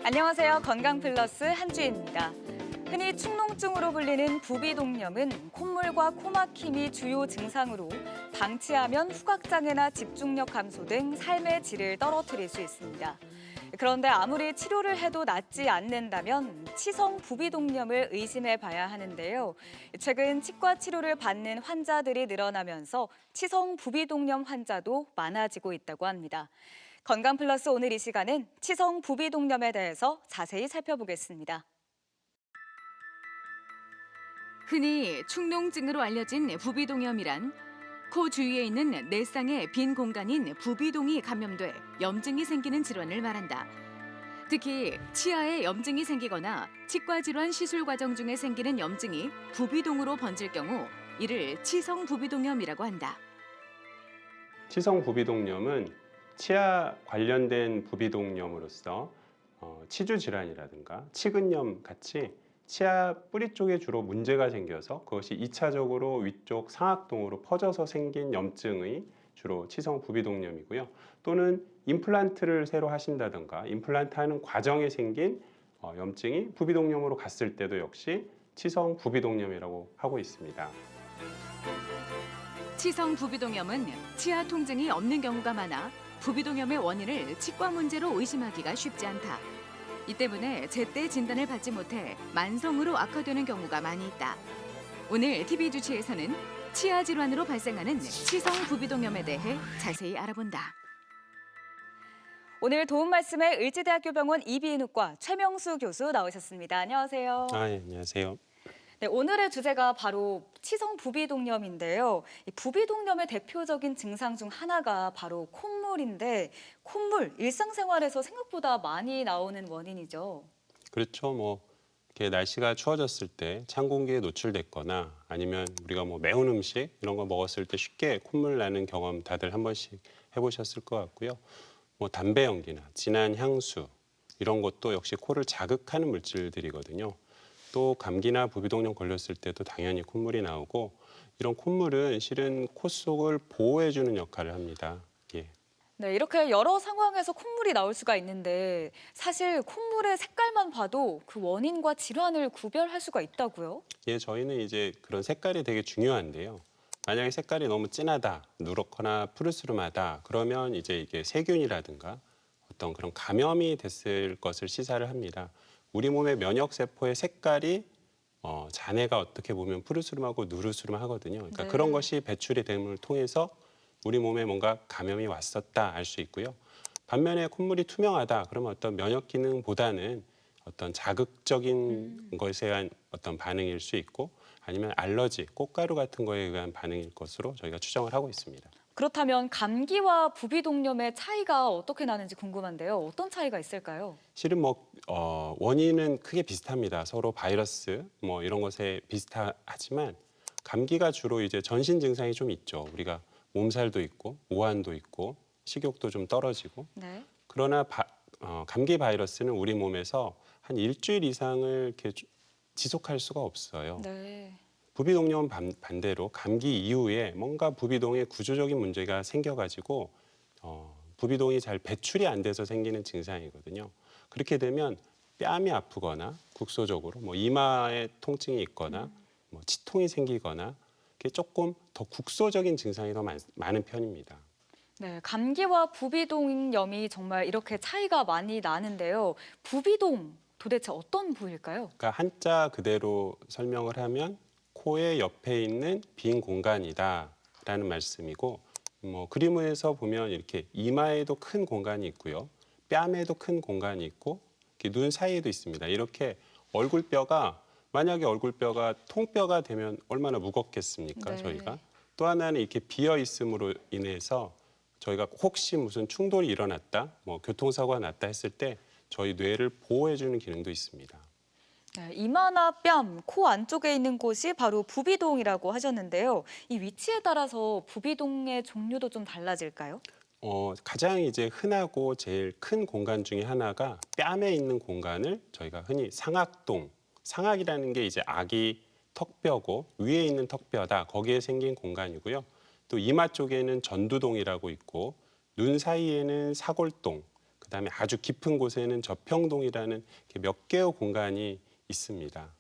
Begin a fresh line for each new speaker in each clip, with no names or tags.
안녕하세요. 건강플러스 한주희입니다. 흔히 축농증으로 불리는 부비동염은 콧물과 코막힘이 주요 증상으로 방치하면 후각장애나 집중력 감소 등 삶의 질을 떨어뜨릴 수 있습니다. 그런데 아무리 치료를 해도 낫지 않는다면 치성 부비동염을 의심해 봐야 하는데요. 최근 치과 치료를 받는 환자들이 늘어나면서 치성 부비동염 환자도 많아지고 있다고 합니다. 건강플러스 오늘 이 시간은 치성 부비동염에 대해서 자세히 살펴보겠습니다.
흔히 축농증으로 알려진 부비동염이란 코 주위에 있는 내쌍의 빈 공간인 부비동이 감염돼 염증이 생기는 질환을 말한다. 특히 치아에 염증이 생기거나 치과 질환 시술 과정 중에 생기는 염증이 부비동으로 번질 경우 이를 치성 부비동염이라고 한다.
치성 부비동염은 치아 관련된 부비동염으로서 치주 질환이라든가 치근염 같이 치아 뿌리 쪽에 주로 문제가 생겨서 그것이 2차적으로 위쪽 상악동으로 퍼져서 생긴 염증의 주로 치성 부비동염이고요. 또는 임플란트를 새로 하신다든가 임플란트 하는 과정에 생긴 염증이 부비동염으로 갔을 때도 역시 치성 부비동염이라고 하고 있습니다.
치성 부비동염은 치아 통증이 없는 경우가 많아 부비동염의 원인을 치과 문제로 의심하기가 쉽지 않다. 이 때문에 제때 진단을 받지 못해 만성으로 악화되는 경우가 많이 있다. 오늘 TV 주치에서는 치아 질환으로 발생하는 치성 부비동염에 대해 자세히 알아본다.
오늘 도움 말씀에 을지대학교 병원 이비인후과 최명수 교수 나오셨습니다. 안녕하세요.
예, 안녕하세요.
네, 오늘의 주제가 바로 치성 부비동염인데요. 이 부비동염의 대표적인 증상 중 하나가 바로 콧물인데 콧물 일상생활에서 생각보다 많이 나오는 원인이죠.
그렇죠. 이렇게 날씨가 추워졌을 때 찬 공기에 노출됐거나 아니면 우리가 매운 음식 이런 거 먹었을 때 쉽게 콧물 나는 경험 다들 한 번씩 해보셨을 것 같고요. 담배 연기나 진한 향수 이런 것도 역시 코를 자극하는 물질들이거든요. 또 감기나 부비동염 걸렸을 때도 당연히 콧물이 나오고 이런 콧물은 실은 코 속을 보호해주는 역할을 합니다. 예.
네, 이렇게 여러 상황에서 콧물이 나올 수가 있는데 사실 콧물의 색깔만 봐도 그 원인과 질환을 구별할 수가 있다고요?
예, 저희는 이제 그런 색깔이 되게 중요한데요. 만약에 색깔이 너무 진하다, 누렇거나 푸르스름하다, 그러면 이제 이게 세균이라든가 어떤 그런 감염이 됐을 것을 시사를 합니다. 우리 몸의 면역 세포의 색깔이 잔해가 어떻게 보면 푸르스름하고 누르스름하거든요. 그러니까
네.
그런 것이 배출이 됨을 통해서 우리 몸에 뭔가 감염이 왔었다 알 수 있고요. 반면에 콧물이 투명하다, 그러면 어떤 면역 기능보다는 어떤 자극적인 것에 의한 어떤 반응일 수 있고 아니면 알러지, 꽃가루 같은 거에 의한 반응일 것으로 저희가 추정을 하고 있습니다.
그렇다면 감기와 부비동염의 차이가 어떻게 나는지 궁금한데요. 어떤 차이가 있을까요?
실은 원인은 크게 비슷합니다. 서로 바이러스 이런 것에 비슷하지만 감기가 주로 이제 전신 증상이 좀 있죠. 우리가 몸살도 있고 오한도 있고 식욕도 좀 떨어지고.
네.
그러나 감기 바이러스는 우리 몸에서 한 일주일 이상을 이렇게 지속할 수가 없어요.
네.
부비동염은 반대로 감기 이후에 뭔가 부비동에 구조적인 문제가 생겨가지고 부비동이 잘 배출이 안 돼서 생기는 증상이거든요. 그렇게 되면 뺨이 아프거나 국소적으로 이마에 통증이 있거나 치통이 생기거나 이게 조금 더 국소적인 증상이 더 많은 편입니다.
네, 감기와 부비동염이 정말 이렇게 차이가 많이 나는데요. 부비동 도대체 어떤 부위일까요?
그러니까 한자 그대로 설명을 하면 코의 옆에 있는 빈 공간이다라는 말씀이고 그림에서 보면 이렇게 이마에도 큰 공간이 있고요. 뺨에도 큰 공간이 있고 이렇게 눈 사이에도 있습니다. 이렇게 얼굴뼈가 만약에 얼굴뼈가 통뼈가 되면 얼마나 무겁겠습니까?
네.
저희가. 또 하나는 이렇게 비어 있음으로 인해서 저희가 혹시 무슨 충돌이 일어났다, 교통사고가 났다 했을 때 저희 뇌를 보호해주는 기능도 있습니다.
네, 이마나 뺨, 코 안쪽에 있는 곳이 바로 부비동이라고 하셨는데요. 이 위치에 따라서 부비동의 종류도 좀 달라질까요?
가장 이제 흔하고 제일 큰 공간 중에 하나가 뺨에 있는 공간을 저희가 흔히 상악동, 상악이라는 게 이제 아기 턱뼈고 위에 있는 턱뼈다. 거기에 생긴 공간이고요. 또 이마 쪽에는 전두동이라고 있고 눈 사이에는 사골동, 그다음에 아주 깊은 곳에는 저평동이라는 이렇게 몇 개의 공간이 있습니다.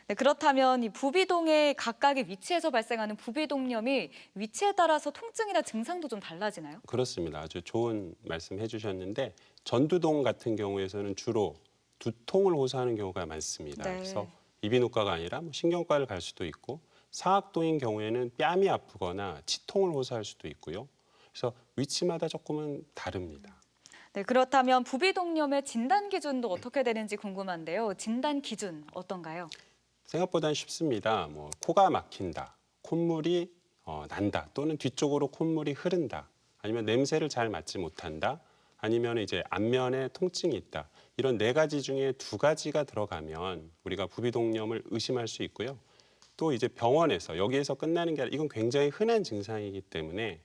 네, 그렇다면 이 부비동의 각각의 위치에서 발생하는 부비동염이 위치에 따라서 통증이나 증상도 좀 달라지나요?
그렇습니다. 아주 좋은 말씀 해주셨는데 전두동 같은 경우에서는 주로 두통을 호소하는 경우가 많습니다.
네.
그래서 이비인후과가 아니라 뭐 신경과를 갈 수도 있고 상악동인 경우에는 뺨이 아프거나 치통을 호소할 수도 있고요. 그래서 위치마다 조금은 다릅니다.
네, 그렇다면 부비동염의 진단 기준도 어떻게 되는지 궁금한데요. 진단 기준 어떤가요?
생각보다는 쉽습니다. 뭐 코가 막힌다, 콧물이 난다, 또는 뒤쪽으로 콧물이 흐른다, 아니면 냄새를 잘 맡지 못한다, 아니면 이제 안면에 통증이 있다. 이런 4가지 중에 2가지가 들어가면 우리가 부비동염을 의심할 수 있고요. 또 이제 병원에서 여기에서 끝나는 게 아니라 이건 굉장히 흔한 증상이기 때문에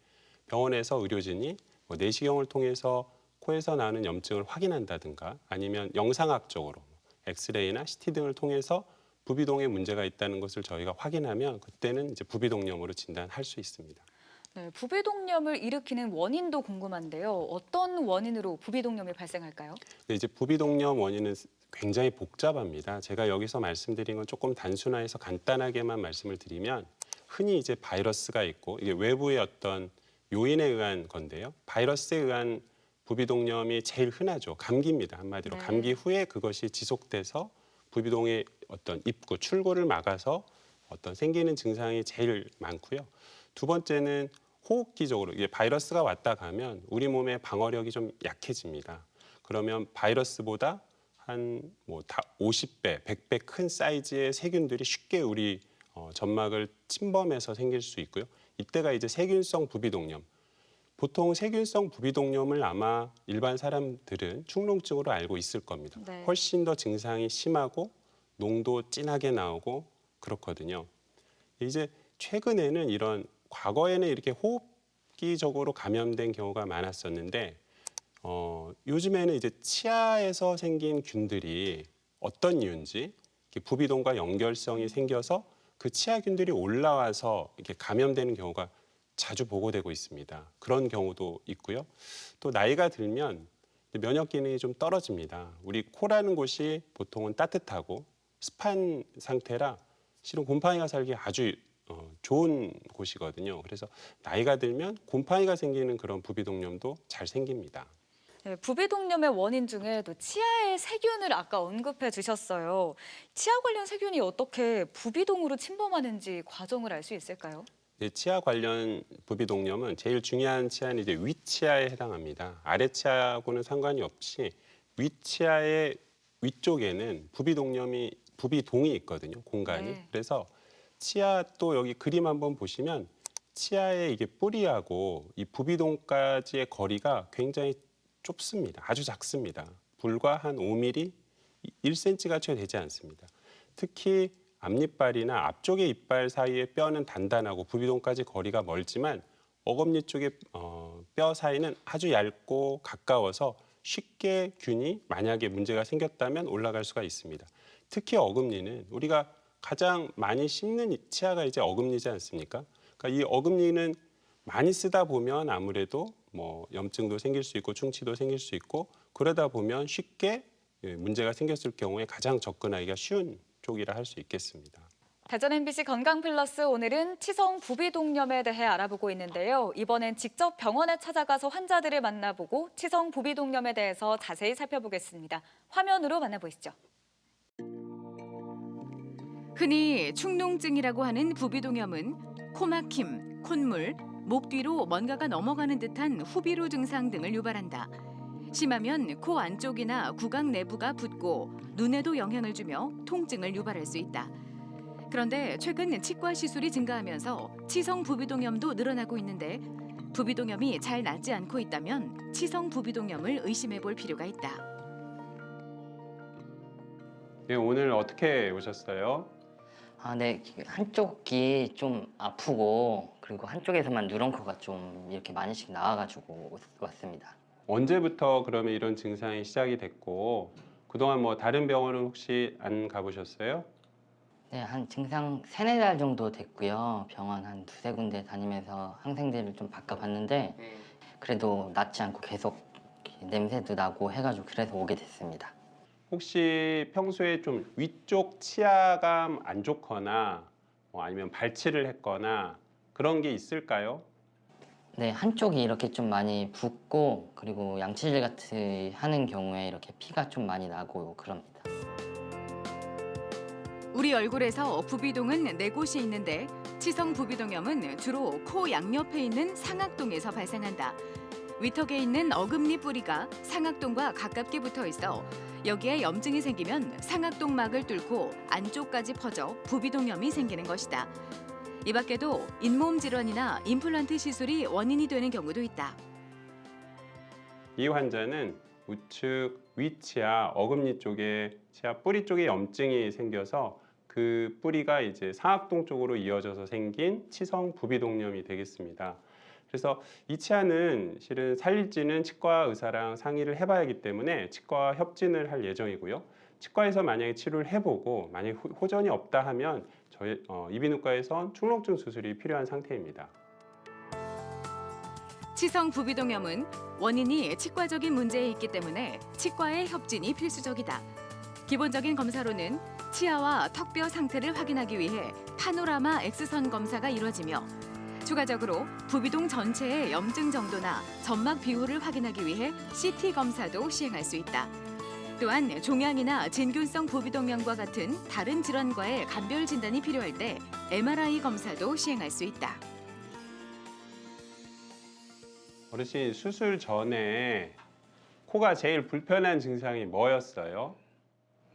병원에서 의료진이 뭐 내시경을 통해서 코에서 나는 염증을 확인한다든가 아니면 영상학적으로 엑스레이나 CT 등을 통해서 부비동에 문제가 있다는 것을 저희가 확인하면 그때는 이제 부비동염으로 진단할 수 있습니다.
네, 부비동염을 일으키는 원인도 궁금한데요. 어떤 원인으로 부비동염이 발생할까요?
근데 이제 부비동염 원인은 굉장히 복잡합니다. 제가 여기서 말씀드린 건 조금 단순화해서 간단하게만 말씀을 드리면 흔히 이제 바이러스가 있고 이게 외부의 어떤 요인에 의한 건데요. 바이러스에 의한 부비동염이 제일 흔하죠. 감기입니다. 한마디로
네.
감기 후에 그것이 지속돼서 부비동의 어떤 입구, 출구를 막아서 어떤 생기는 증상이 제일 많고요. 2번째는 호흡기적으로 이게 바이러스가 왔다 가면 우리 몸의 방어력이 좀 약해집니다. 그러면 바이러스보다 한 뭐 50배, 100배 큰 사이즈의 세균들이 쉽게 우리 점막을 침범해서 생길 수 있고요. 이때가 이제 세균성 부비동염. 보통 세균성 부비동염을 아마 일반 사람들은 축농증으로 알고 있을 겁니다.
네.
훨씬 더 증상이 심하고 농도 진하게 나오고 그렇거든요. 이제 최근에는 이런 과거에는 이렇게 호흡기적으로 감염된 경우가 많았었는데 요즘에는 이제 치아에서 생긴 균들이 어떤 이유인지 이렇게 부비동과 연결성이 생겨서 그 치아균들이 올라와서 이렇게 감염되는 경우가 자주 보고되고 있습니다. 그런 경우도 있고요. 또 나이가 들면 면역 기능이 좀 떨어집니다. 우리 코라는 곳이 보통은 따뜻하고 습한 상태라 실은 곰팡이가 살기 아주 좋은 곳이거든요. 그래서 나이가 들면 곰팡이가 생기는 그런 부비동염도 잘 생깁니다.
네, 부비동염의 원인 중에 또 치아의 세균을 아까 언급해 주셨어요. 치아 관련 세균이 어떻게 부비동으로 침범하는지 과정을 알 수 있을까요?
치아 관련 부비동염은 제일 중요한 치아는 이제 위치아에 해당합니다. 아래치아하고는 상관이 없이 위치아의 위쪽에는 부비동이 있거든요. 공간이.
네.
그래서 치아 또 여기 그림 한번 보시면 치아의 이게 뿌리하고 이 부비동까지의 거리가 굉장히 좁습니다. 아주 작습니다. 불과 한 5mm, 1cm가 채 되지 않습니다. 특히 앞니빨이나 앞쪽의 이빨 사이의 뼈는 단단하고 부비동까지 거리가 멀지만 어금니 쪽의 뼈 사이는 아주 얇고 가까워서 쉽게 균이 만약에 문제가 생겼다면 올라갈 수가 있습니다. 특히 어금니는 우리가 가장 많이 씹는 치아가 이제 어금니지 않습니까? 그러니까 이 어금니는 많이 쓰다 보면 아무래도 뭐 염증도 생길 수 있고 충치도 생길 수 있고 그러다 보면 쉽게 문제가 생겼을 경우에 가장 접근하기가 쉬운 쪽이라 할 수 있겠습니다.
대전 MBC 건강플러스 오늘은 치성 부비동염에 대해 알아보고 있는데요. 이번엔 직접 병원에 찾아가서 환자들을 만나보고 치성 부비동염에 대해서 자세히 살펴보겠습니다. 화면으로 만나보시죠.
흔히 축농증이라고 하는 부비동염은 코막힘, 콧물, 목 뒤로 뭔가가 넘어가는 듯한 후비루 증상 등을 유발한다. 심하면 코 안쪽이나 구강 내부가 붓고 눈에도 영향을 주며 통증을 유발할 수 있다. 그런데 최근 치과 시술이 증가하면서 치성 부비동염도 늘어나고 있는데 부비동염이 잘 낫지 않고 있다면 치성 부비동염을 의심해 볼 필요가 있다.
네, 오늘 어떻게 오셨어요?
네. 한쪽이 좀 아프고 그리고 한쪽에서만 누런코가 좀 이렇게 많이씩 나와가지고 왔습니다.
언제부터 그러면 이런 증상이 시작이 됐고 그동안 뭐 다른 병원은 혹시 안 가보셨어요?
네, 한 증상 3-4달 정도 됐고요. 병원 한 2-3 군데 다니면서 항생제를 좀 바꿔봤는데 그래도 낫지 않고 계속 냄새도 나고 해가지고 그래서 오게 됐습니다.
혹시 평소에 좀 위쪽 치아가 안 좋거나 아니면 발치를 했거나 그런 게 있을까요?
네, 한쪽이 이렇게 좀 많이 붓고 그리고 양치질 같이 하는 경우에 이렇게 피가 좀 많이 나고 그럽니다.
우리 얼굴에서 부비동은 4곳이 있는데 치성 부비동염은 주로 코 양옆에 있는 상악동에서 발생한다. 위턱에 있는 어금니 뿌리가 상악동과 가깝게 붙어 있어 여기에 염증이 생기면 상악동 막을 뚫고 안쪽까지 퍼져 부비동염이 생기는 것이다. 이 밖에도 잇몸 질환이나 임플란트 시술이 원인이 되는 경우도 있다.
이 환자는 우측 위치아 어금니 쪽에 치아 뿌리 쪽에 염증이 생겨서 그 뿌리가 이제 상악동 쪽으로 이어져서 생긴 치성 부비동염이 되겠습니다. 그래서 이 치아는 실은 살릴지는 치과 의사랑 상의를 해봐야 하기 때문에 치과 협진을 할 예정이고요. 치과에서 만약에 치료를 해보고 만약에 호전이 없다 하면 저희 이비인후과에선 축농증 수술이 필요한 상태입니다.
치성 부비동염은 원인이 치과적인 문제에 있기 때문에 치과의 협진이 필수적이다. 기본적인 검사로는 치아와 턱뼈 상태를 확인하기 위해 파노라마 X선 검사가 이루어지며 추가적으로 부비동 전체의 염증 정도나 점막 비율을 확인하기 위해 CT 검사도 시행할 수 있다. 또한 종양이나 진균성 부비동염과 같은 다른 질환과의 감별 진단이 필요할 때 MRI 검사도 시행할 수 있다.
어르신 수술 전에 코가 제일 불편한 증상이 뭐였어요?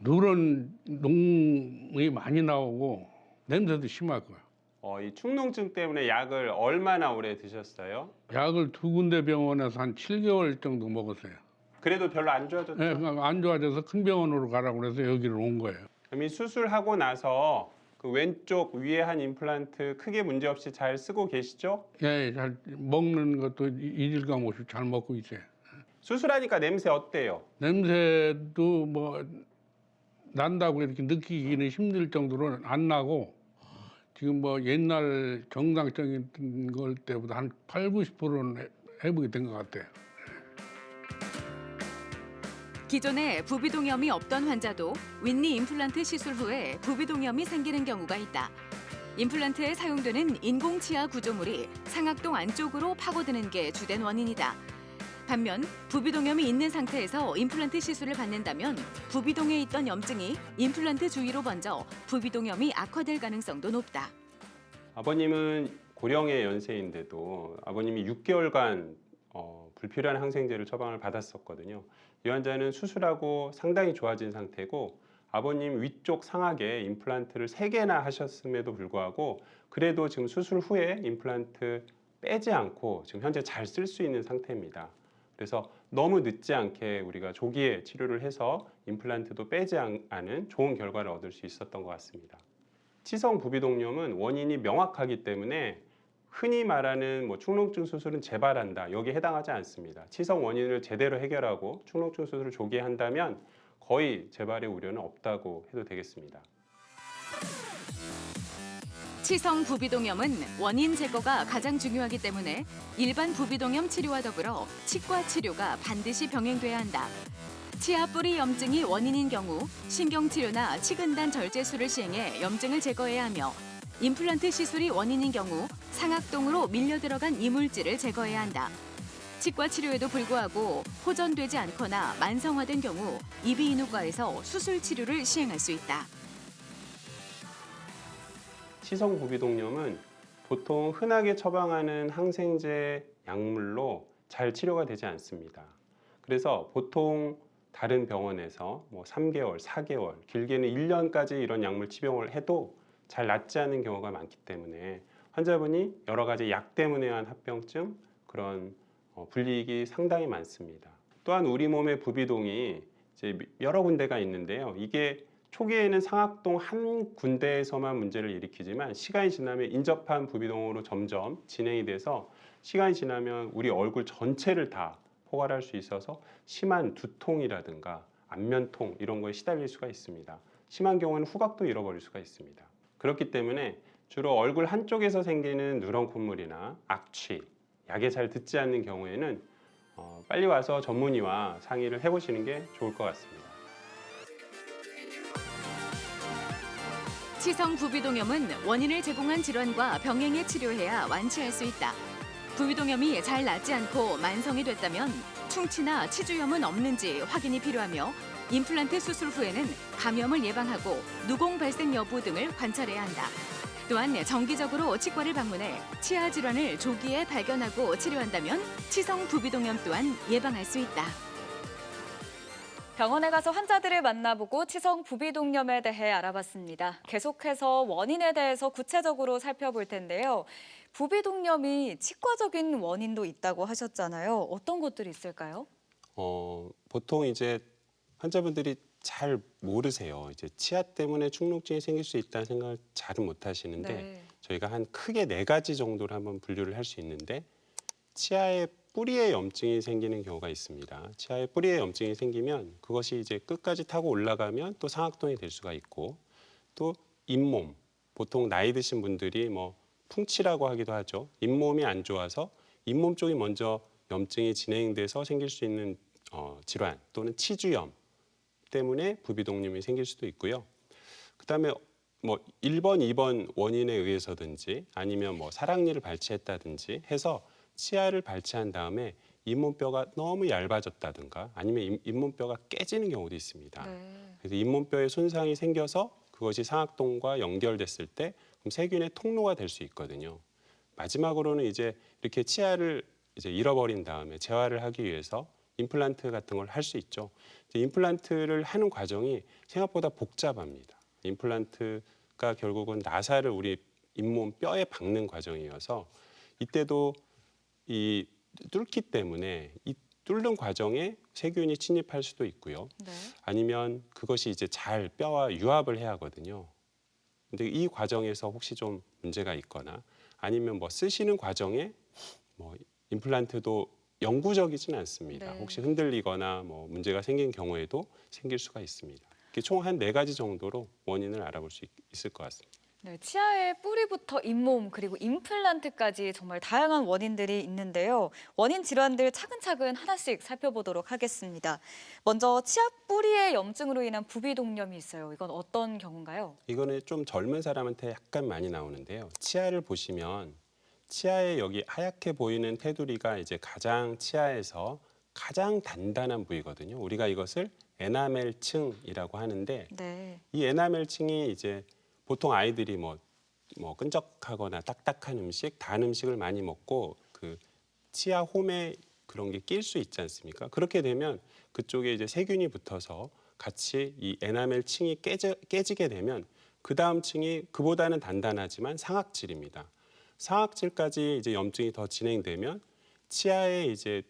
누런 농이 많이 나오고 냄새도 심하고요.
이 축농증 때문에 약을 얼마나 오래 드셨어요?
약을 2군데 병원에서 한 7개월 정도 먹었어요.
그래도 별로 안 좋아졌죠?
네, 안 좋아져서 큰 병원으로 가라고 그래서 여기로 온 거예요.
그럼 이 수술하고 나서 그 왼쪽 위에 한 임플란트 크게 문제 없이 잘 쓰고 계시죠?
예, 잘 먹는 것도 이질감 없이 잘 먹고 있어요.
수술하니까 냄새 어때요?
냄새도 뭐 난다고 이렇게 느끼기는 힘들 정도로 안 나고 지금 뭐 옛날 정상적인 걸 때보다 한 80~90%는 회복이 된 것 같아요.
기존에 부비동염이 없던 환자도 윗니 임플란트 시술 후에 부비동염이 생기는 경우가 있다. 임플란트에 사용되는 인공치아 구조물이 상악동 안쪽으로 파고드는 게 주된 원인이다. 반면 부비동염이 있는 상태에서 임플란트 시술을 받는다면 부비동에 있던 염증이 임플란트 주위로 번져 부비동염이 악화될 가능성도 높다.
아버님은 고령의 연세인데도 아버님이 6개월간 불필요한 항생제를 처방을 받았었거든요. 이 환자는 수술하고 상당히 좋아진 상태고 아버님 위쪽 상악에 임플란트를 3개나 하셨음에도 불구하고 그래도 지금 수술 후에 임플란트 빼지 않고 지금 현재 잘 쓸 수 있는 상태입니다. 그래서 너무 늦지 않게 우리가 조기에 치료를 해서 임플란트도 빼지 않은 좋은 결과를 얻을 수 있었던 것 같습니다. 치성 부비동염은 원인이 명확하기 때문에 흔히 말하는 축농증 수술은 재발한다. 여기에 해당하지 않습니다. 치성 원인을 제대로 해결하고 축농증 수술을 조기에 한다면 거의 재발의 우려는 없다고 해도 되겠습니다.
치성 부비동염은 원인 제거가 가장 중요하기 때문에 일반 부비동염 치료와 더불어 치과 치료가 반드시 병행돼야 한다. 치아 뿌리 염증이 원인인 경우 신경치료나 치근단 절제술을 시행해 염증을 제거해야 하며 임플란트 시술이 원인인 경우 상악동으로 밀려 들어간 이물질을 제거해야 한다. 치과 치료에도 불구하고 호전되지 않거나 만성화된 경우 이비인후과에서 수술 치료를 시행할 수 있다.
치성 부비동염은 보통 흔하게 처방하는 항생제 약물로 잘 치료가 되지 않습니다. 그래서 보통 다른 병원에서 3개월, 4개월, 길게는 1년까지 이런 약물 치병을 해도 잘 낫지 않는 경우가 많기 때문에 환자분이 여러 가지 약 때문에 한 합병증, 그런 불이익이 상당히 많습니다. 또한 우리 몸의 부비동이 이제 여러 군데가 있는데요. 이게 초기에는 상악동 한 군데에서만 문제를 일으키지만 시간이 지나면 인접한 부비동으로 점점 진행이 돼서 시간이 지나면 우리 얼굴 전체를 다 포괄할 수 있어서 심한 두통이라든가 안면통 이런 거에 시달릴 수가 있습니다. 심한 경우는 후각도 잃어버릴 수가 있습니다. 그렇기 때문에 주로 얼굴 한쪽에서 생기는 누런 콧물이나 악취, 약에 잘 듣지 않는 경우에는 빨리 와서 전문의와 상의를 해보시는 게 좋을 것 같습니다.
치성 부비동염은 원인을 제공한 질환과 병행해 치료해야 완치할 수 있다. 부비동염이 잘 낫지 않고 만성이 됐다면 충치나 치주염은 없는지 확인이 필요하며 임플란트 수술 후에는 감염을 예방하고 누공 발생 여부 등을 관찰해야 한다. 또한 정기적으로 치과를 방문해 치아 질환을 조기에 발견하고 치료한다면 치성 부비동염 또한 예방할 수 있다.
병원에 가서 환자들을 만나보고 치성 부비동염에 대해 알아봤습니다. 계속해서 원인에 대해서 구체적으로 살펴볼 텐데요. 부비동염이 치과적인 원인도 있다고 하셨잖아요. 어떤 것들이 있을까요?
보통 이제 환자분들이 잘 모르세요. 이제 치아 때문에 축농증이 생길 수 있다는 생각을 잘은 못 하시는데
네.
저희가 한 크게 4가지 정도로 한번 분류를 할 수 있는데 치아의 뿌리에 염증이 생기는 경우가 있습니다. 치아의 뿌리에 염증이 생기면 그것이 이제 끝까지 타고 올라가면 또 상악동이 될 수가 있고 또 잇몸, 보통 나이 드신 분들이 뭐 풍치라고 하기도 하죠. 잇몸이 안 좋아서 잇몸 쪽이 먼저 염증이 진행돼서 생길 수 있는 질환 또는 치주염 때문에 부비동염이 생길 수도 있고요. 그다음에 뭐 1번, 2번 원인에 의해서든지 아니면 뭐 사랑니를 발치했다든지 해서 치아를 발치한 다음에 잇몸뼈가 너무 얇아졌다든가 아니면 잇몸뼈가 깨지는 경우도 있습니다.
네.
그래서 잇몸뼈에 손상이 생겨서 그것이 상악동과 연결됐을 때 그럼 세균의 통로가 될 수 있거든요. 마지막으로는 이제 이렇게 치아를 이제 잃어버린 다음에 재활을 하기 위해서 임플란트 같은 걸 할 수 있죠. 이제 임플란트를 하는 과정이 생각보다 복잡합니다. 임플란트가 결국은 나사를 우리 잇몸 뼈에 박는 과정이어서 이때도 이 뚫기 때문에 이 뚫는 과정에 세균이 침입할 수도 있고요.
네.
아니면 그것이 이제 잘 뼈와 유합을 해야 하거든요. 근데 이 과정에서 혹시 좀 문제가 있거나 아니면 뭐 쓰시는 과정에 뭐 임플란트도 영구적이진 않습니다.
네.
혹시 흔들리거나 뭐 문제가 생긴 경우에도 생길 수가 있습니다. 총 한 4가지 정도로 원인을 알아볼 수 있을 것 같습니다.
네, 치아의 뿌리부터 잇몸 그리고 임플란트까지 정말 다양한 원인들이 있는데요. 원인 질환들 차근차근 하나씩 살펴보도록 하겠습니다. 먼저 치아 뿌리의 염증으로 인한 부비동염이 있어요. 이건 어떤 경우인가요?
이거는 좀 젊은 사람한테 약간 많이 나오는데요. 치아를 보시면 치아에 여기 하얗게 보이는 테두리가 이제 가장 치아에서 가장 단단한 부위거든요. 우리가 이것을 에나멜층이라고 하는데
네.
이 에나멜층이 이제 보통 아이들이 뭐 끈적하거나 딱딱한 음식, 단 음식을 많이 먹고 그 치아 홈에 그런 게 낄 수 있지 않습니까? 그렇게 되면 그쪽에 이제 세균이 붙어서 같이 이 에나멜 층이 깨지게 되면 그 다음 층이 그보다는 단단하지만 상악질입니다. 상악질까지 이제 염증이 더 진행되면 치아에 이제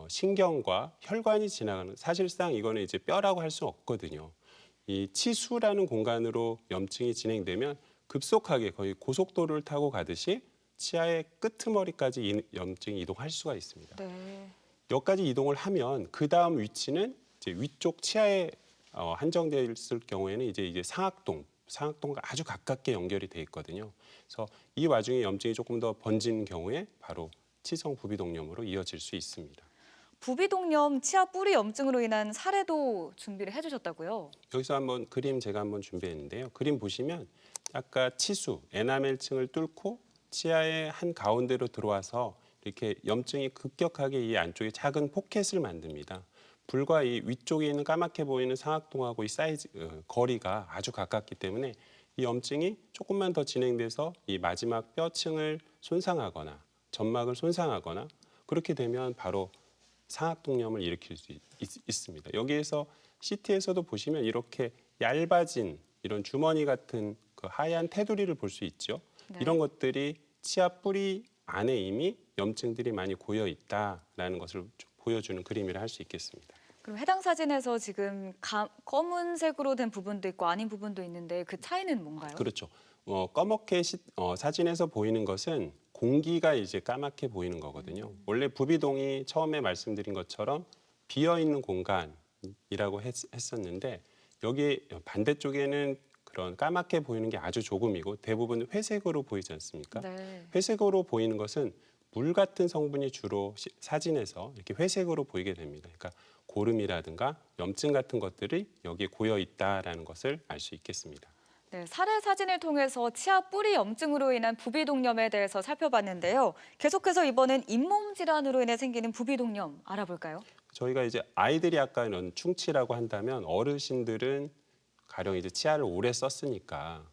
신경과 혈관이 지나가는 사실상 이거는 이제 뼈라고 할 수 없거든요. 이 치수라는 공간으로 염증이 진행되면 급속하게 거의 고속도로를 타고 가듯이 치아의 끄트머리까지 염증이 이동할 수가 있습니다.
네.
여기까지 이동을 하면 그 다음 위치는 이제 위쪽 치아에 한정되어 있을 경우에는 이제 상악동과 아주 가깝게 연결이 돼 있거든요. 그래서 이 와중에 염증이 조금 더 번진 경우에 바로 치성 부비동염으로 이어질 수 있습니다.
부비동염 치아 뿌리 염증으로 인한 사례도 준비를 해주셨다고요?
여기서 한번 그림 제가 한번 준비했는데요. 그림 보시면 아까 치수, 에나멜층을 뚫고 치아의 한 가운데로 들어와서 이렇게 염증이 급격하게 이 안쪽에 작은 포켓을 만듭니다. 불과 이 위쪽에 있는 까맣게 보이는 상악동하고 이 사이즈 거리가 아주 가깝기 때문에 이 염증이 조금만 더 진행돼서 이 마지막 뼈층을 손상하거나 점막을 손상하거나 그렇게 되면 바로 상악동염을 일으킬 수 있습니다. 여기에서 CT에서도 보시면 이렇게 얇아진 이런 주머니 같은 그 하얀 테두리를 볼 수 있죠.
네.
이런 것들이 치아 뿌리 안에 이미 염증들이 많이 고여 있다라는 것을 좀 보여주는 그림이라 할 수 있겠습니다.
그럼 해당 사진에서 지금 검은색으로 된 부분도 있고 아닌 부분도 있는데 그 차이는 뭔가요?
그렇죠. 검게 사진에서 보이는 것은 공기가 이제 까맣게 보이는 거거든요. 원래 부비동이 처음에 말씀드린 것처럼 비어 있는 공간이라고 했었는데 여기 반대쪽에는 그런 까맣게 보이는 게 아주 조금이고 대부분 회색으로 보이지 않습니까?
네.
회색으로 보이는 것은 물 같은 성분이 주로 사진에서 이렇게 회색으로 보이게 됩니다. 그러니까 고름이라든가 염증 같은 것들이 여기에 고여 있다라는 것을 알 수 있겠습니다.
네, 사례 사진을 통해서 치아 뿌리 염증으로 인한 부비동염에 대해서 살펴봤는데요. 계속해서 이번엔 잇몸 질환으로 인해 생기는 부비동염 알아볼까요?
저희가 이제 아이들이 아까 이런 충치라고 한다면 어르신들은 가령 이제 치아를 오래 썼으니까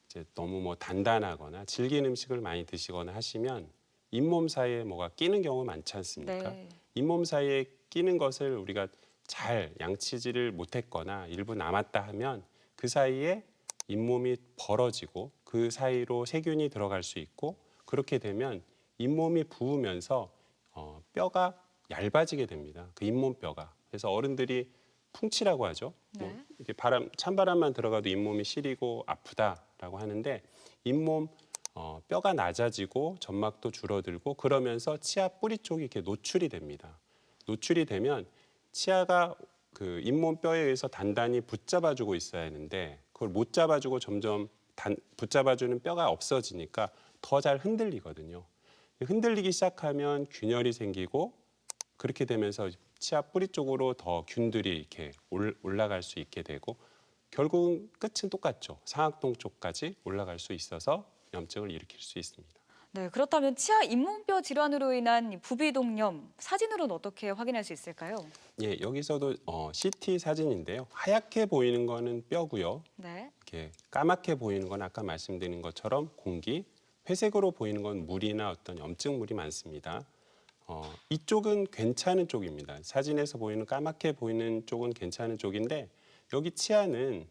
이제 너무 뭐 단단하거나 질긴 음식을 많이 드시거나 하시면 잇몸 사이에 뭐가 끼는 경우가 많지 않습니까?
네.
잇몸 사이에 끼는 것을 우리가 잘 양치질을 못했거나 일부 남았다 하면 그 사이에 잇몸이 벌어지고 그 사이로 세균이 들어갈 수 있고 그렇게 되면 잇몸이 부으면서 뼈가 얇아지게 됩니다. 그 잇몸뼈가. 그래서 어른들이 풍치라고 하죠. 뭐
네.
이렇게 찬바람만 들어가도 잇몸이 시리고 아프다라고 하는데 잇몸 뼈가 낮아지고 점막도 줄어들고 그러면서 치아 뿌리 쪽이 이렇게 노출이 됩니다. 노출이 되면 치아가 그 잇몸 뼈에 의해서 단단히 붙잡아주고 있어야 하는데 그걸 못 잡아주고 점점 붙잡아주는 뼈가 없어지니까 더 잘 흔들리거든요. 흔들리기 시작하면 균열이 생기고 그렇게 되면서 치아 뿌리 쪽으로 더 균들이 이렇게 올라갈 수 있게 되고 결국은 끝은 똑같죠. 상악동 쪽까지 올라갈 수 있어서 염증을 일으킬 수 있습니다.
네, 그렇다면 치아 잇몸뼈 질환으로 인한 부비동염 사진으로는 어떻게 확인할 수 있을까요?
예, 여기서도 CT 사진인데요. 하얗게 보이는 거는 뼈고요.
네.
이렇게 까맣게 보이는 건 아까 말씀드린 것처럼 공기, 회색으로 보이는 건 물이나 어떤 염증물이 많습니다. 이쪽은 괜찮은 쪽입니다. 사진에서 보이는 까맣게 보이는 쪽은 괜찮은 쪽인데 여기 치아는